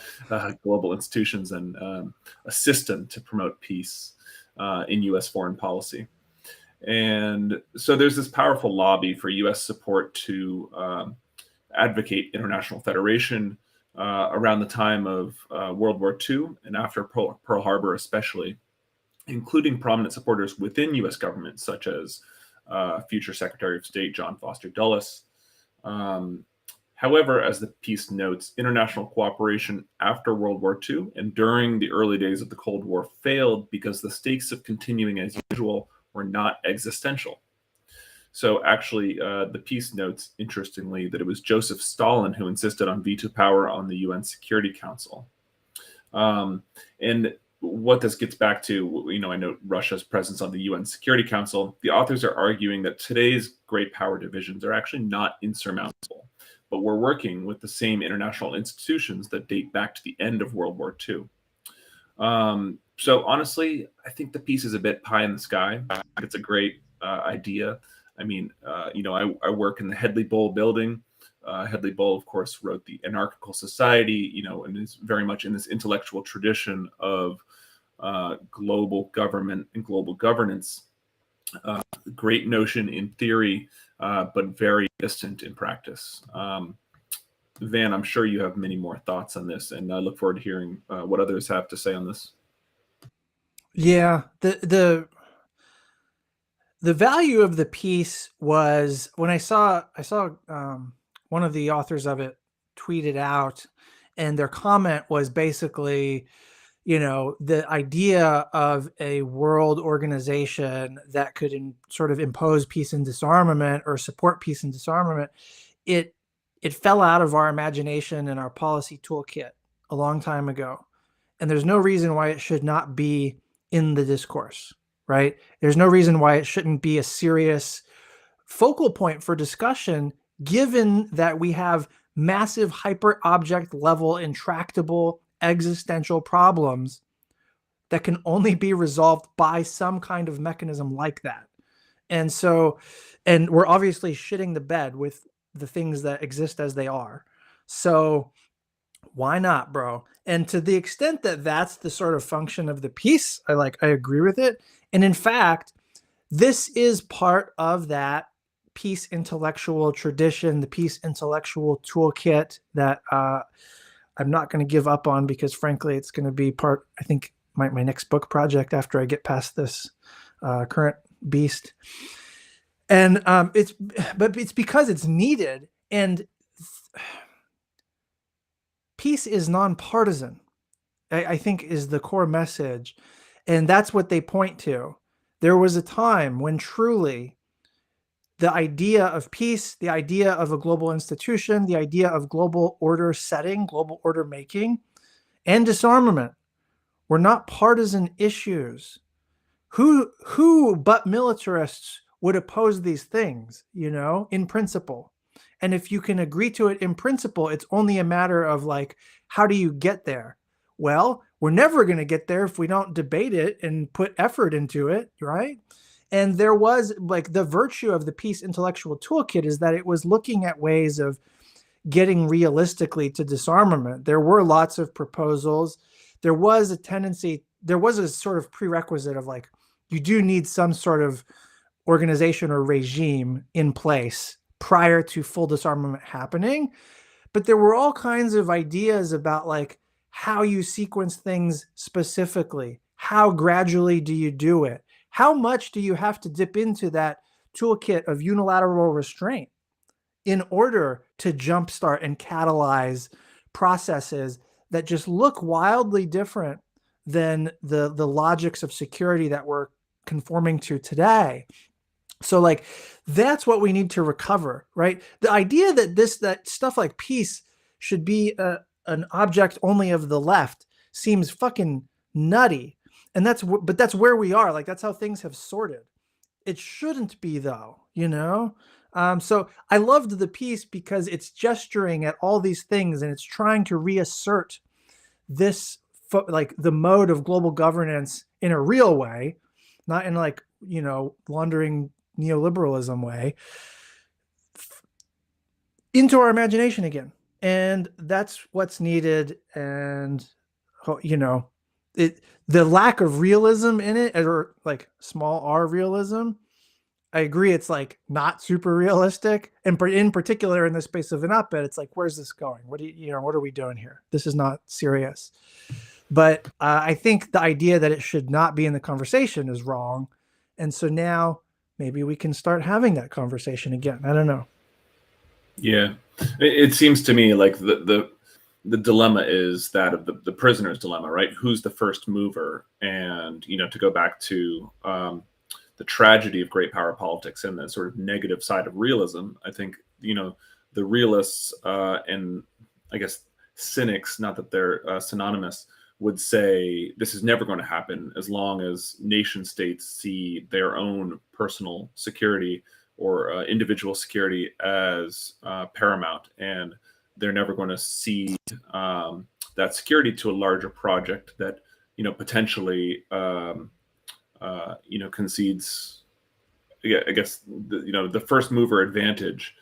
global institutions and a system to promote peace in U.S. foreign policy. And so there's this powerful lobby for U.S. support to advocate international federation around the time of World War II and after Pearl Harbor especially, including prominent supporters within U.S. government, such as future Secretary of State John Foster Dulles. However, as the piece notes, international cooperation after World War II and during the early days of the Cold War failed because the stakes of continuing as usual were not existential. So actually, the piece notes, interestingly, that it was Joseph Stalin who insisted on veto power on the UN Security Council. And what this gets back to, I note Russia's presence on the UN Security Council. The authors are arguing that today's great power divisions are actually not insurmountable, but we're working with the same international institutions that date back to the end of World War II. So honestly, I think the piece is a bit pie in the sky. It's a great idea. I mean, I work in the Hedley Bowl building. Hedley Bowl, of course, wrote The Anarchical Society, and is very much in this intellectual tradition of global government and global governance. Great notion in theory, but very distant in practice. Van, I'm sure you have many more thoughts on this, and I look forward to hearing what others have to say on this. Yeah, the value of the piece was when I saw one of the authors of it tweeted out, and their comment was basically, the idea of a world organization that could sort of impose peace and disarmament or support peace and disarmament, it fell out of our imagination and our policy toolkit a long time ago. And there's no reason why it should not be in the discourse, right? There's no reason why it shouldn't be a serious focal point for discussion, given that we have massive hyper object level intractable existential problems that can only be resolved by some kind of mechanism like that. And so, and we're obviously shitting the bed with the things that exist as they are. So why not, bro? And to the extent that that's the sort of function of the piece, I agree with it. And in fact, this is part of that peace intellectual tradition, the peace intellectual toolkit that I'm not going to give up on, because frankly, it's going to be part, I think, my next book project after I get past this current beast. And it's because it's needed, and peace is nonpartisan, I think, is the core message. And that's what they point to. There was a time when truly the idea of peace, the idea of a global institution, the idea of global order setting, global order making, and disarmament were not partisan issues. Who but militarists would oppose these things, in principle? And if you can agree to it in principle, it's only a matter of how do you get there? Well, we're never going to get there if we don't debate it and put effort into it, right? And there was the virtue of the peace intellectual toolkit is that it was looking at ways of getting realistically to disarmament. There were lots of proposals. There was a tendency, there was a sort of prerequisite of you do need some sort of organization or regime in place prior to full disarmament happening. But there were all kinds of ideas about how you sequence things specifically. How gradually do you do it? How much do you have to dip into that toolkit of unilateral restraint in order to jumpstart and catalyze processes that just look wildly different than the logics of security that we're conforming to today? So that's what we need to recover, right? The idea that that stuff like peace should be an object only of the left seems fucking nutty. And that's where we are. That's how things have sorted. It shouldn't be, though, So I loved the piece because it's gesturing at all these things and it's trying to reassert this like the mode of global governance in a real way, not in like, laundering neoliberalism way, into our imagination again. And that's what's needed. And, the lack of realism in it, or like small r realism, I agree. It's like not super realistic. And in particular, in the space of an op-ed, it's like, where's this going? What are we doing here? This is not serious. But I think the idea that it should not be in the conversation is wrong. And so now maybe we can start having that conversation again. I don't know. Yeah, it seems to me like the dilemma is that of the prisoner's dilemma, right? Who's the first mover? And, to go back to the tragedy of great power politics and the sort of negative side of realism, I think, the realists and I guess cynics, not that they're synonymous, would say this is never going to happen as long as nation states see their own personal security or individual security as paramount, and they're never going to cede that security to a larger project that potentially concedes. Yeah, I guess the first mover advantage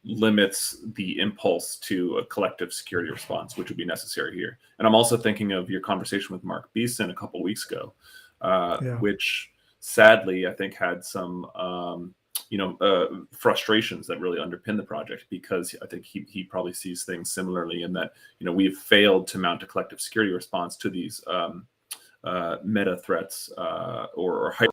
limits the impulse to a collective security response, which would be necessary here. And I'm also thinking of your conversation with Mark Beeson a couple of weeks ago, which sadly I think had some frustrations that really underpin the project, because I think he probably sees things similarly in that we've failed to mount a collective security response to these meta threats or hyper.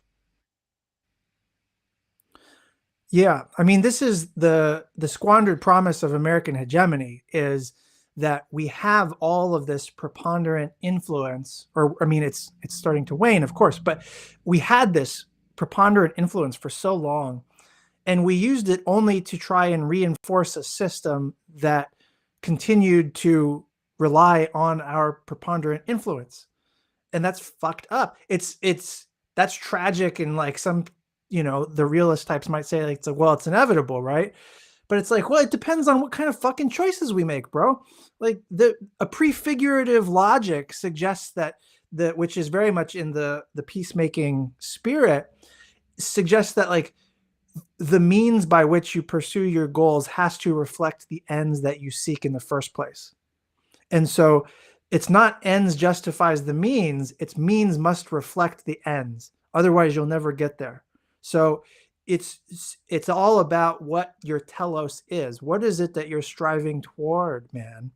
Yeah, I mean, this is the squandered promise of American hegemony, is that we have all of this preponderant influence, or I mean, it's starting to wane, of course, but we had this preponderant influence for so long, and we used it only to try and reinforce a system that continued to rely on our preponderant influence. And that's fucked up. That's tragic. And like some, the realist types might say, like, it's inevitable, right? But it's like, well, it depends on what kind of fucking choices we make, bro. Like a prefigurative logic suggests that which is very much in the peacemaking spirit, suggests that like the means by which you pursue your goals has to reflect the ends that you seek in the first place. And so it's not ends justifies the means, it's means must reflect the ends. Otherwise, you'll never get there. So it's all about what your telos is. What is it that you're striving toward, man?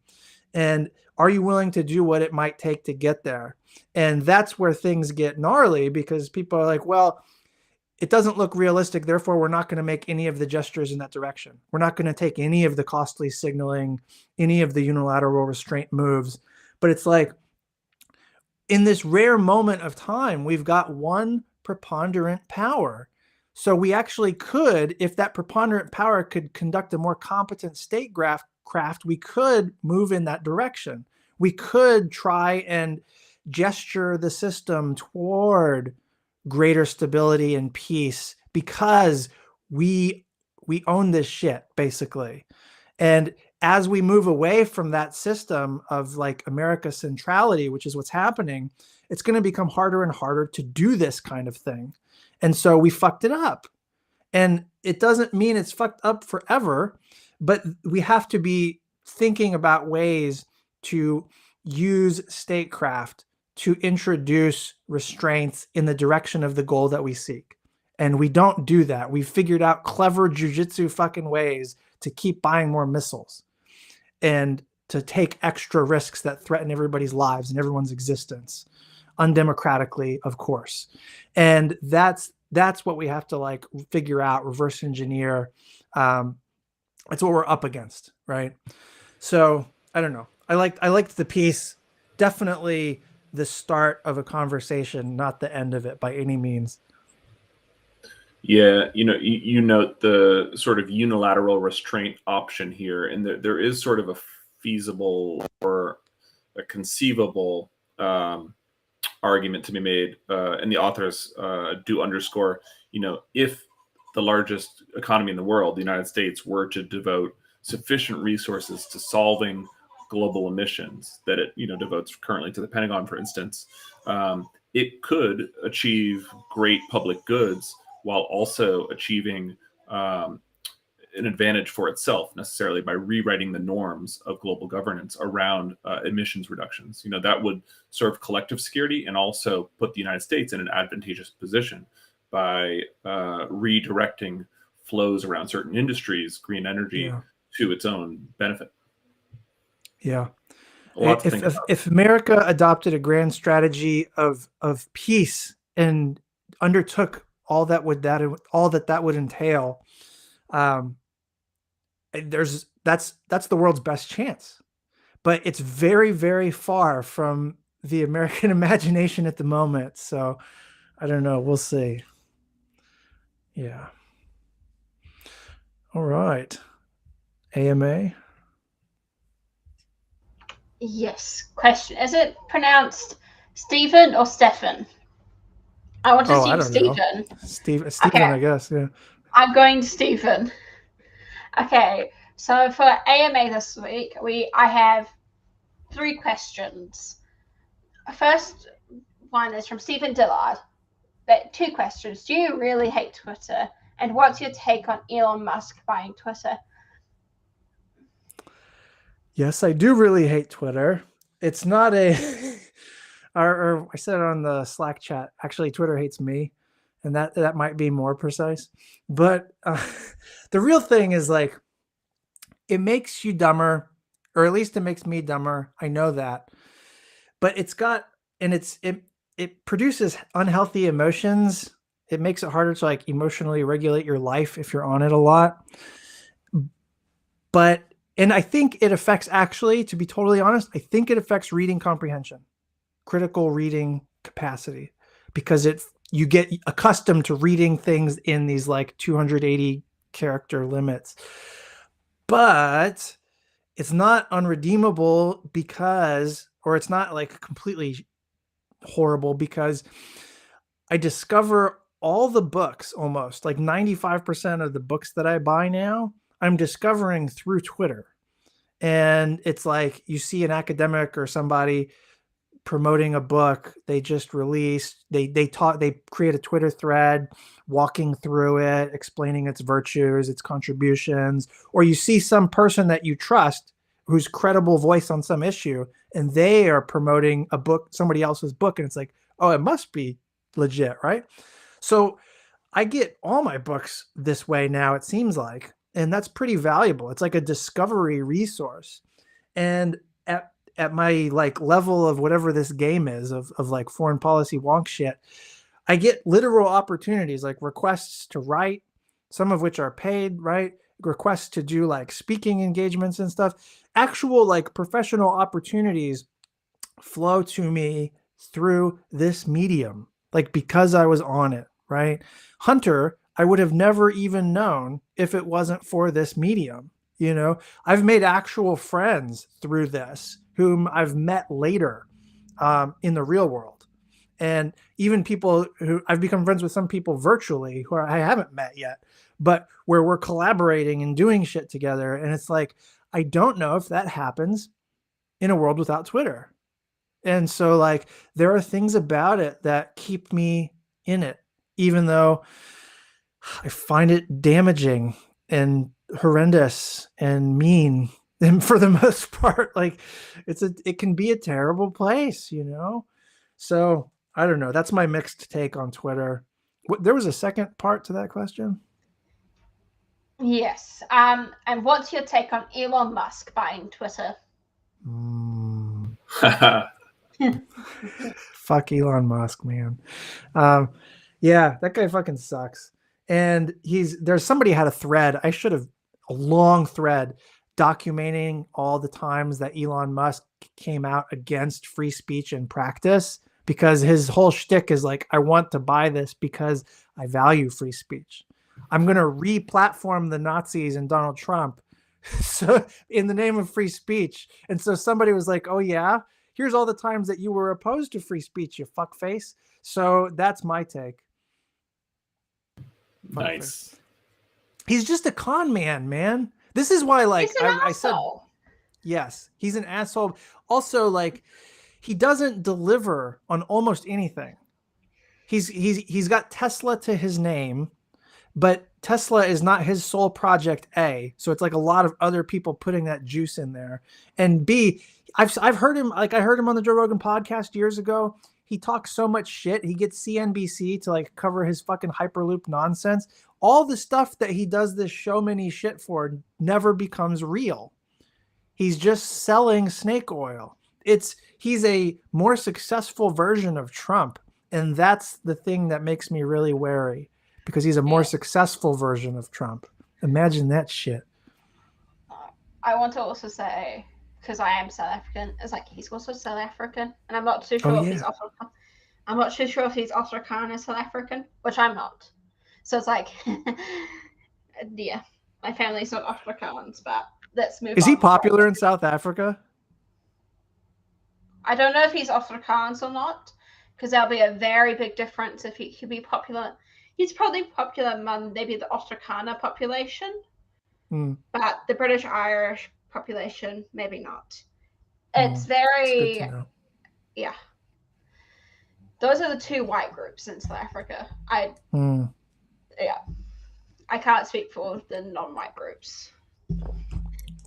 And are you willing to do what it might take to get there? And that's where things get gnarly, because people are like, well, it doesn't look realistic, therefore we're not going to make any of the gestures in that direction. We're not going to take any of the costly signaling, any of the unilateral restraint moves. But it's like, in this rare moment of time, we've got one preponderant power. So we actually could, if that preponderant power could conduct a more competent statecraft, we could move in that direction. We could try and gesture the system toward greater stability and peace, because we own this shit, basically. And as we move away from that system of like America centrality, which is what's happening, it's going to become harder and harder to do this kind of thing. And so we fucked it up. And it doesn't mean it's fucked up forever, but we have to be thinking about ways to use statecraft to introduce restraints in the direction of the goal that we seek. And we don't do that. We've figured out clever jujitsu fucking ways to keep buying more missiles and to take extra risks that threaten everybody's lives and everyone's existence, undemocratically, of course. And that's what we have to like figure out, reverse engineer. That's what we're up against, right? So I don't know. I liked the piece. Definitely the start of a conversation, not the end of it by any means. Yeah, you note the sort of unilateral restraint option here, and there is sort of a feasible or a conceivable argument to be made, and the authors do underscore, if the largest economy in the world, the United States, were to devote sufficient resources to solving global emissions that it devotes currently to the Pentagon, for instance, it could achieve great public goods while also achieving an advantage for itself necessarily by rewriting the norms of global governance around emissions reductions. That would serve collective security and also put the United States in an advantageous position by redirecting flows around certain industries, green energy, to its own benefit. Yeah. A lot to think about. If America adopted a grand strategy of peace and undertook all that would entail, that's the world's best chance. But it's very, very far from the American imagination at the moment. So I don't know. We'll see. Yeah. All right. AMA. Yes. Question: is it pronounced Stephen or Stefan? I want to assume Stephen. Stephen, Okay. I guess. Yeah. I'm going to Stephen. Okay. So for AMA this week, I have 3 questions. First one is from Stephen Dillard. 2 questions. Do you really hate Twitter? And what's your take on Elon Musk buying Twitter? Yes, I do really hate Twitter. It's not or I said it on the Slack chat. Actually, Twitter hates me, and that might be more precise. But the real thing is like, it makes you dumber, or at least it makes me dumber. I know that, but it produces unhealthy emotions. It makes it harder to like emotionally regulate your life if you're on it a lot. And I think it affects, actually, to be totally honest, I think it affects reading comprehension, critical reading capacity, because you get accustomed to reading things in these like 280 character limits. But it's not unredeemable or it's not like completely horrible, because I discover all the books, almost like 95% of the books that I buy now, I'm discovering through Twitter. And it's like, you see an academic or somebody promoting a book they just released, they create a Twitter thread walking through it, explaining its virtues, its contributions, or you see some person that you trust who's credible voice on some issue, and they are promoting a book, somebody else's book, and it's like, oh, it must be legit, right? So I get all my books this way now, it seems like, and that's pretty valuable. It's like a discovery resource. And at my like level of whatever this game is of like foreign policy wonk shit, I get literal opportunities, like requests to write, some of which are paid, right? Requests to do like speaking engagements and stuff. Actual like professional opportunities flow to me through this medium, like because I was on it, right? Hunter, I would have never even known if it wasn't for this medium. I've made actual friends through this whom I've met later in the real world. And even people who I've become friends with, some people virtually who I haven't met yet, but where we're collaborating and doing shit together. And it's like, I don't know if that happens in a world without Twitter. And so like, there are things about it that keep me in it, even though I find it damaging and horrendous and mean. And for the most part, like it can be a terrible place, So I don't know. That's my mixed take on Twitter. There was a second part to that question. Yes. And what's your take on Elon Musk buying Twitter? Fuck Elon Musk, man. Yeah, that guy fucking sucks. And somebody had a thread. I should have a long thread documenting all the times that Elon Musk came out against free speech in practice, because his whole shtick is like, I want to buy this because I value free speech. I'm going to re-platform the Nazis and Donald Trump so in the name of free speech. And so somebody was like, oh yeah, here's all the times that you were opposed to free speech, you fuckface. So that's my take. Nice. He's just a con man. This is why, like, He's an I said, asshole. yes, he's an asshole. Also, like, he doesn't deliver on almost anything. He's got Tesla to his name, but Tesla is not his sole project, A. So it's like a lot of other people putting that juice in there. And B, I've heard him, like I heard him on the Joe Rogan podcast years ago. He talks so much shit. He gets CNBC to like cover his fucking Hyperloop nonsense. All the stuff that he does this show many shit for never becomes real. He's just selling snake oil. He's a more successful version of Trump. And that's the thing that makes me really wary, because he's a more successful version of Trump. Imagine that shit. I want to also say, because I am South African, it's like he's also South African, and I'm not too sure if he's African. I'm not too sure if he's Afrikaner South African, which I'm not. So it's like, yeah, my family's not Afrikaans, but let's move on. Is he popular in South Africa? I don't know if he's Afrikaans or not, because there'll be a very big difference if he could be popular. He's probably popular among maybe the Afrikaner population, but the British Irish population, maybe not. It's very, good to know. yeah. Those are the two white groups in South Africa. Yeah. I can't speak for the non-white groups.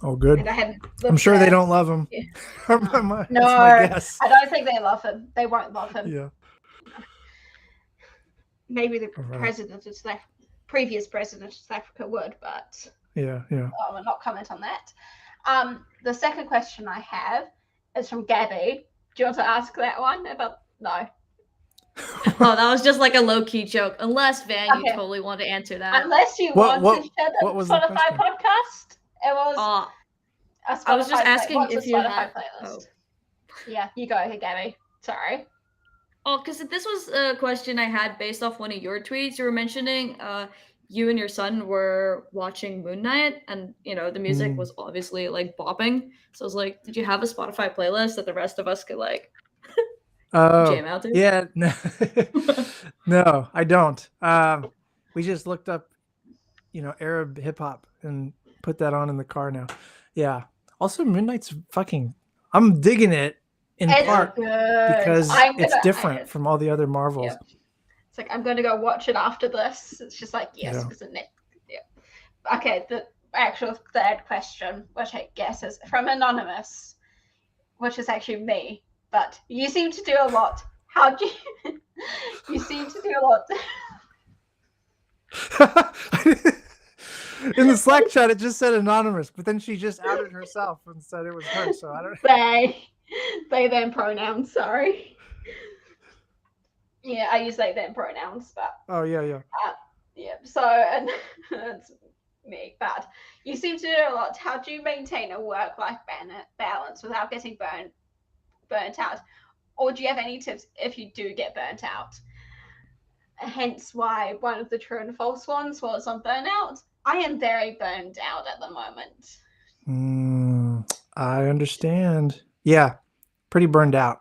Oh, good. And I'm sure they don't love him. Yeah. That's No, my guess. I don't think they love him. They won't love him. Yeah. Maybe the president of previous president of South Africa would, but yeah. I will not comment on that. The second question I have is from Gabby. Do you want to ask that one about? No. Oh, that was just like a low-key joke. Unless, Van, you totally want to answer that. Unless you want to share the Spotify the podcast. It was a Spotify I was just asking if you had... playlist. Yeah, you go ahead, Gabby. Sorry. Oh, because this was a question I had based off one of your tweets. You were mentioning you and your son were watching Moon Knight, and the music was obviously like bopping. So I was like, did you have a Spotify playlist that the rest of us could like jam out to? Yeah, no, no, I don't. We just looked up, Arab hip hop and put that on in the car now. Yeah. Also, Moon Knight's fucking. I'm digging it. In part because it's different from all the other Marvels. Yeah. It's like, I'm going to go watch it after this. It's just like, yes, isn't it? Yeah. Okay, the actual third question, which I guess is from Anonymous, which is actually me, but you seem to do a lot. How do you... you seem to do a lot. In the Slack chat, it just said Anonymous, but then she just outed herself and said it was her, so I don't know. They, them pronouns, sorry. Yeah, I use they, them pronouns, but... Oh, yeah. Yeah, so, and that's me, but you seem to do a lot. How do you maintain a work-life balance without getting burnt out? Or do you have any tips if you do get burnt out? Hence why one of the true and false ones was on burnout. I am very burned out at the moment. I understand. Yeah, pretty burned out.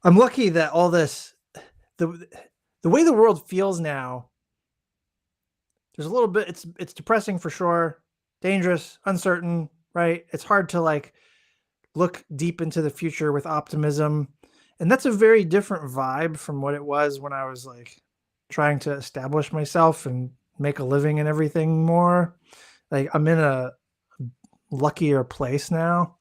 I'm lucky that all this, the way the world feels now, there's a little bit, it's depressing for sure, dangerous, uncertain, right? It's hard to like look deep into the future with optimism. And that's a very different vibe from what it was when I was like trying to establish myself and make a living and everything more. Like I'm in a luckier place now.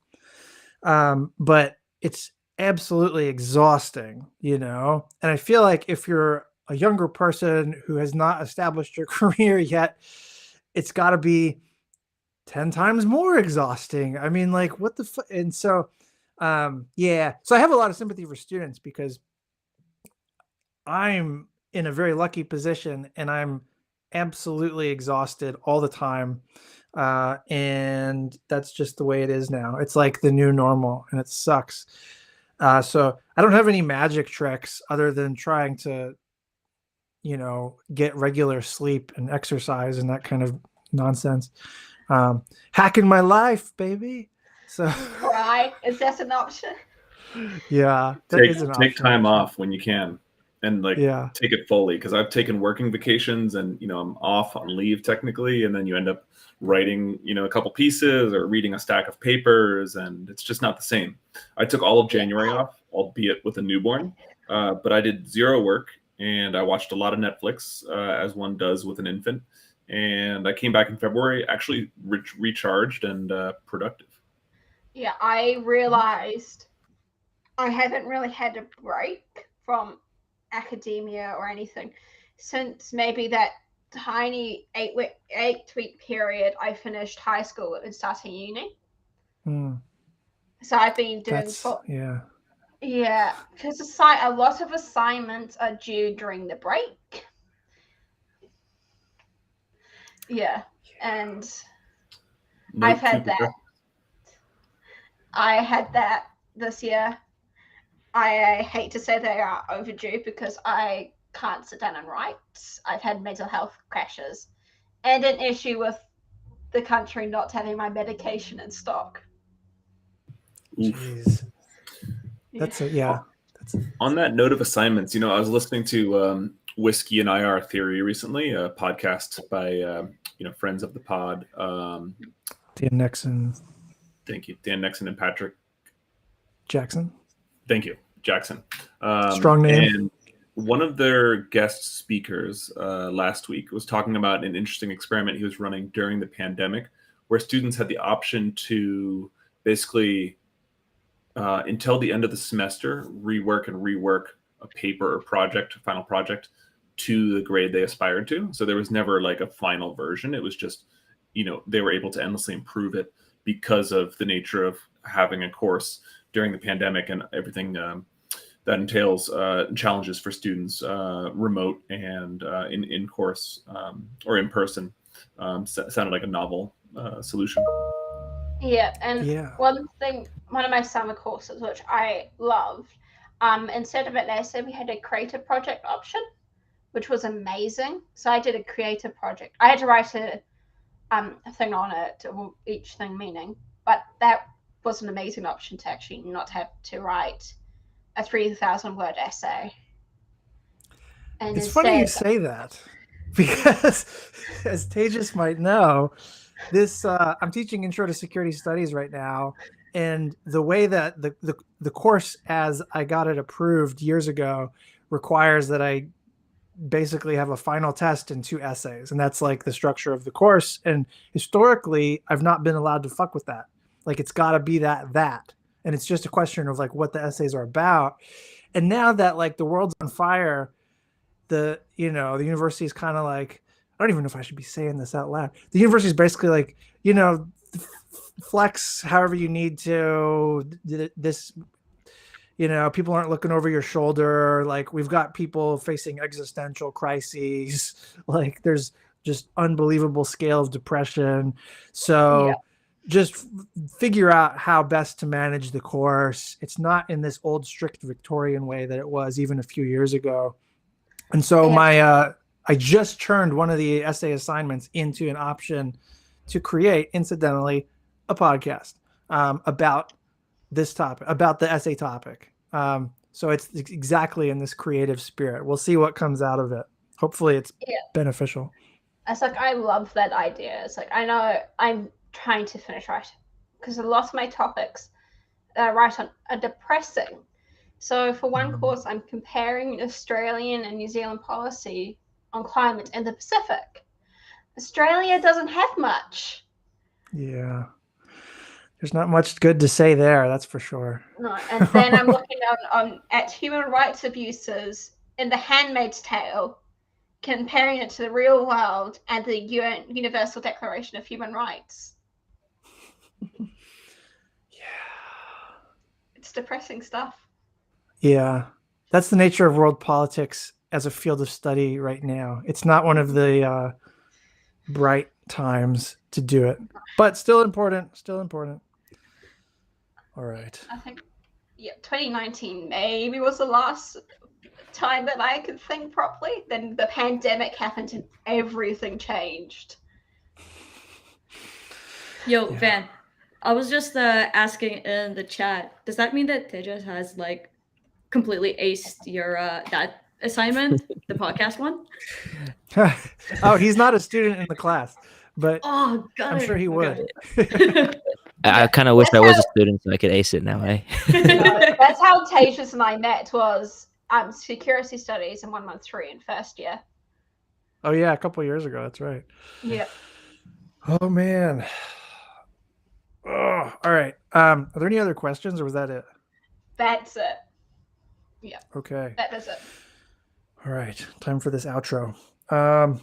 But it's absolutely exhausting, and I feel like if you're a younger person who has not established your career yet, it's got to be 10 times more exhausting. I mean, like what the fuck? And so, yeah, so I have a lot of sympathy for students because I'm in a very lucky position and I'm absolutely exhausted all the time. And that's just the way it is now. It's like the new normal and it sucks. So I don't have any magic tricks other than trying to, get regular sleep and exercise and that kind of nonsense. Hacking my life, baby. So right. Is that an option? Yeah. Take time off when you can. and like Yeah. take it fully, because I've taken working vacations and I'm off on leave technically, and then you end up writing a couple pieces or reading a stack of papers, and it's just not the same. I took all of January off, albeit with a newborn, but I did zero work, and I watched a lot of Netflix, as one does with an infant, and I came back in February actually recharged and productive. Yeah, I realized I haven't really had a break from academia or anything since maybe that tiny 8-week period I finished high school and starting uni. Hmm. So I've been doing Yeah. because a lot of assignments are due during the break. Yeah, and I've had that. I had that this year. I hate to say they are overdue because I can't sit down and write. I've had mental health crashes and an issue with the country not having my medication in stock. Jeez. That's On that note of assignments, I was listening to Whiskey and IR Theory recently, a podcast by friends of the pod. Dan Nexon. Thank you, Dan Nexon and Patrick Jackson. Thank you, Jackson. Strong name. And one of their guest speakers last week was talking about an interesting experiment he was running during the pandemic, where students had the option to basically, until the end of the semester, rework a paper or project, final project, to the grade they aspired to. So there was never like a final version. It was just, they were able to endlessly improve it because of the nature of having a course during the pandemic and everything that entails challenges for students, remote and in course or in person. Sounded like a novel solution. Yeah, and one of my summer courses, which I loved, instead of an essay, we had a creative project option, which was amazing. So I did a creative project. I had to write a thing on it, each thing meaning, but that was an amazing option to actually not have to write a 3,000 word essay. And it's funny you say that, because as Tejas might know, this I'm teaching Intro to Security Studies right now, and the way that the course as I got it approved years ago requires that I basically have a final test and 2 essays, and that's like the structure of the course. And historically, I've not been allowed to fuck with that. Like, it's got to be that, and it's just a question of like what the essays are about. And now that like the world's on fire, the university is kind of like, I don't even know if I should be saying this out loud. The university is basically like, flex however you need to. This, people aren't looking over your shoulder. Like, we've got people facing existential crises. Like, there's just unbelievable scale of depression. So just figure out how best to manage the course. It's not in this old strict Victorian way that it was even a few years ago. And so I just turned one of the essay assignments into an option to create, incidentally, a podcast about this topic, about the essay topic. So it's exactly in this creative spirit. We'll see what comes out of it. Hopefully it's beneficial. It's like, I love that idea. It's like, I know I'm trying to finish writing because a lot of my topics that I write on are depressing. So for one course, I'm comparing Australian and New Zealand policy on climate in the Pacific. Australia doesn't have much. Yeah. There's not much good to say there, that's for sure. No, and then I'm looking at human rights abuses in The Handmaid's Tale, comparing it to the real world and the UN Universal Declaration of Human Rights. It's depressing stuff. Yeah, that's the nature of world politics as a field of study right now. It's not one of the bright times to do it, but still important. All right. I think 2019 maybe was the last time that I could think properly. Then the pandemic happened and everything changed. Yo, Van, I was just asking in the chat, does that mean that Tejas has like completely aced your that assignment, the podcast one. Oh, he's not a student in the class, but Oh, got I'm it. sure he would. Okay. I kind of wish I was a student so I could ace it now, eh? That's how Tejas and I met, was security studies in 113 in first year. Oh yeah, a couple of years ago. That's right. Yeah. Oh man. Oh, all right. Are there any other questions, or was that it? That's it. Okay. That is it. All right. Time for this outro. All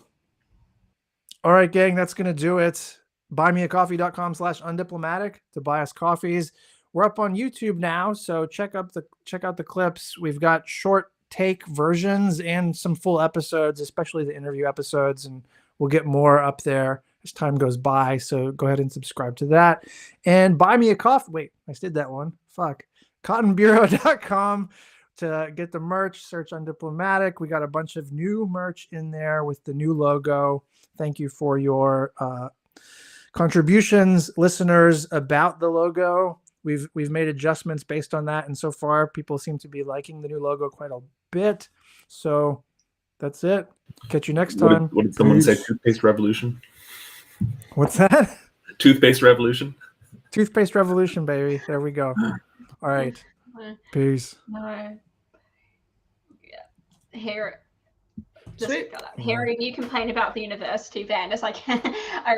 right, gang. That's gonna do it. Buymeacoffee.com/undiplomatic to buy us coffees. We're up on YouTube now, so check out the clips. We've got short take versions and some full episodes, especially the interview episodes, and we'll get more up there as time goes by. So go ahead and subscribe to that. And buy me a coffee. Wait, I did that one. Fuck. Cottonbureau.com to get the merch. Search Undiplomatic. We got a bunch of new merch in there with the new logo. Thank you for your contributions, listeners, about the logo. We've made adjustments based on that, and so far people seem to be liking the new logo quite a bit. So that's it. Catch you next time. What did someone say? Toothpaste revolution. What's that? Toothpaste revolution. Toothpaste revolution, baby. There we go. All right. Peace. No. Yeah. Harry, Sweet. Harry, you complain about the university van. It's like I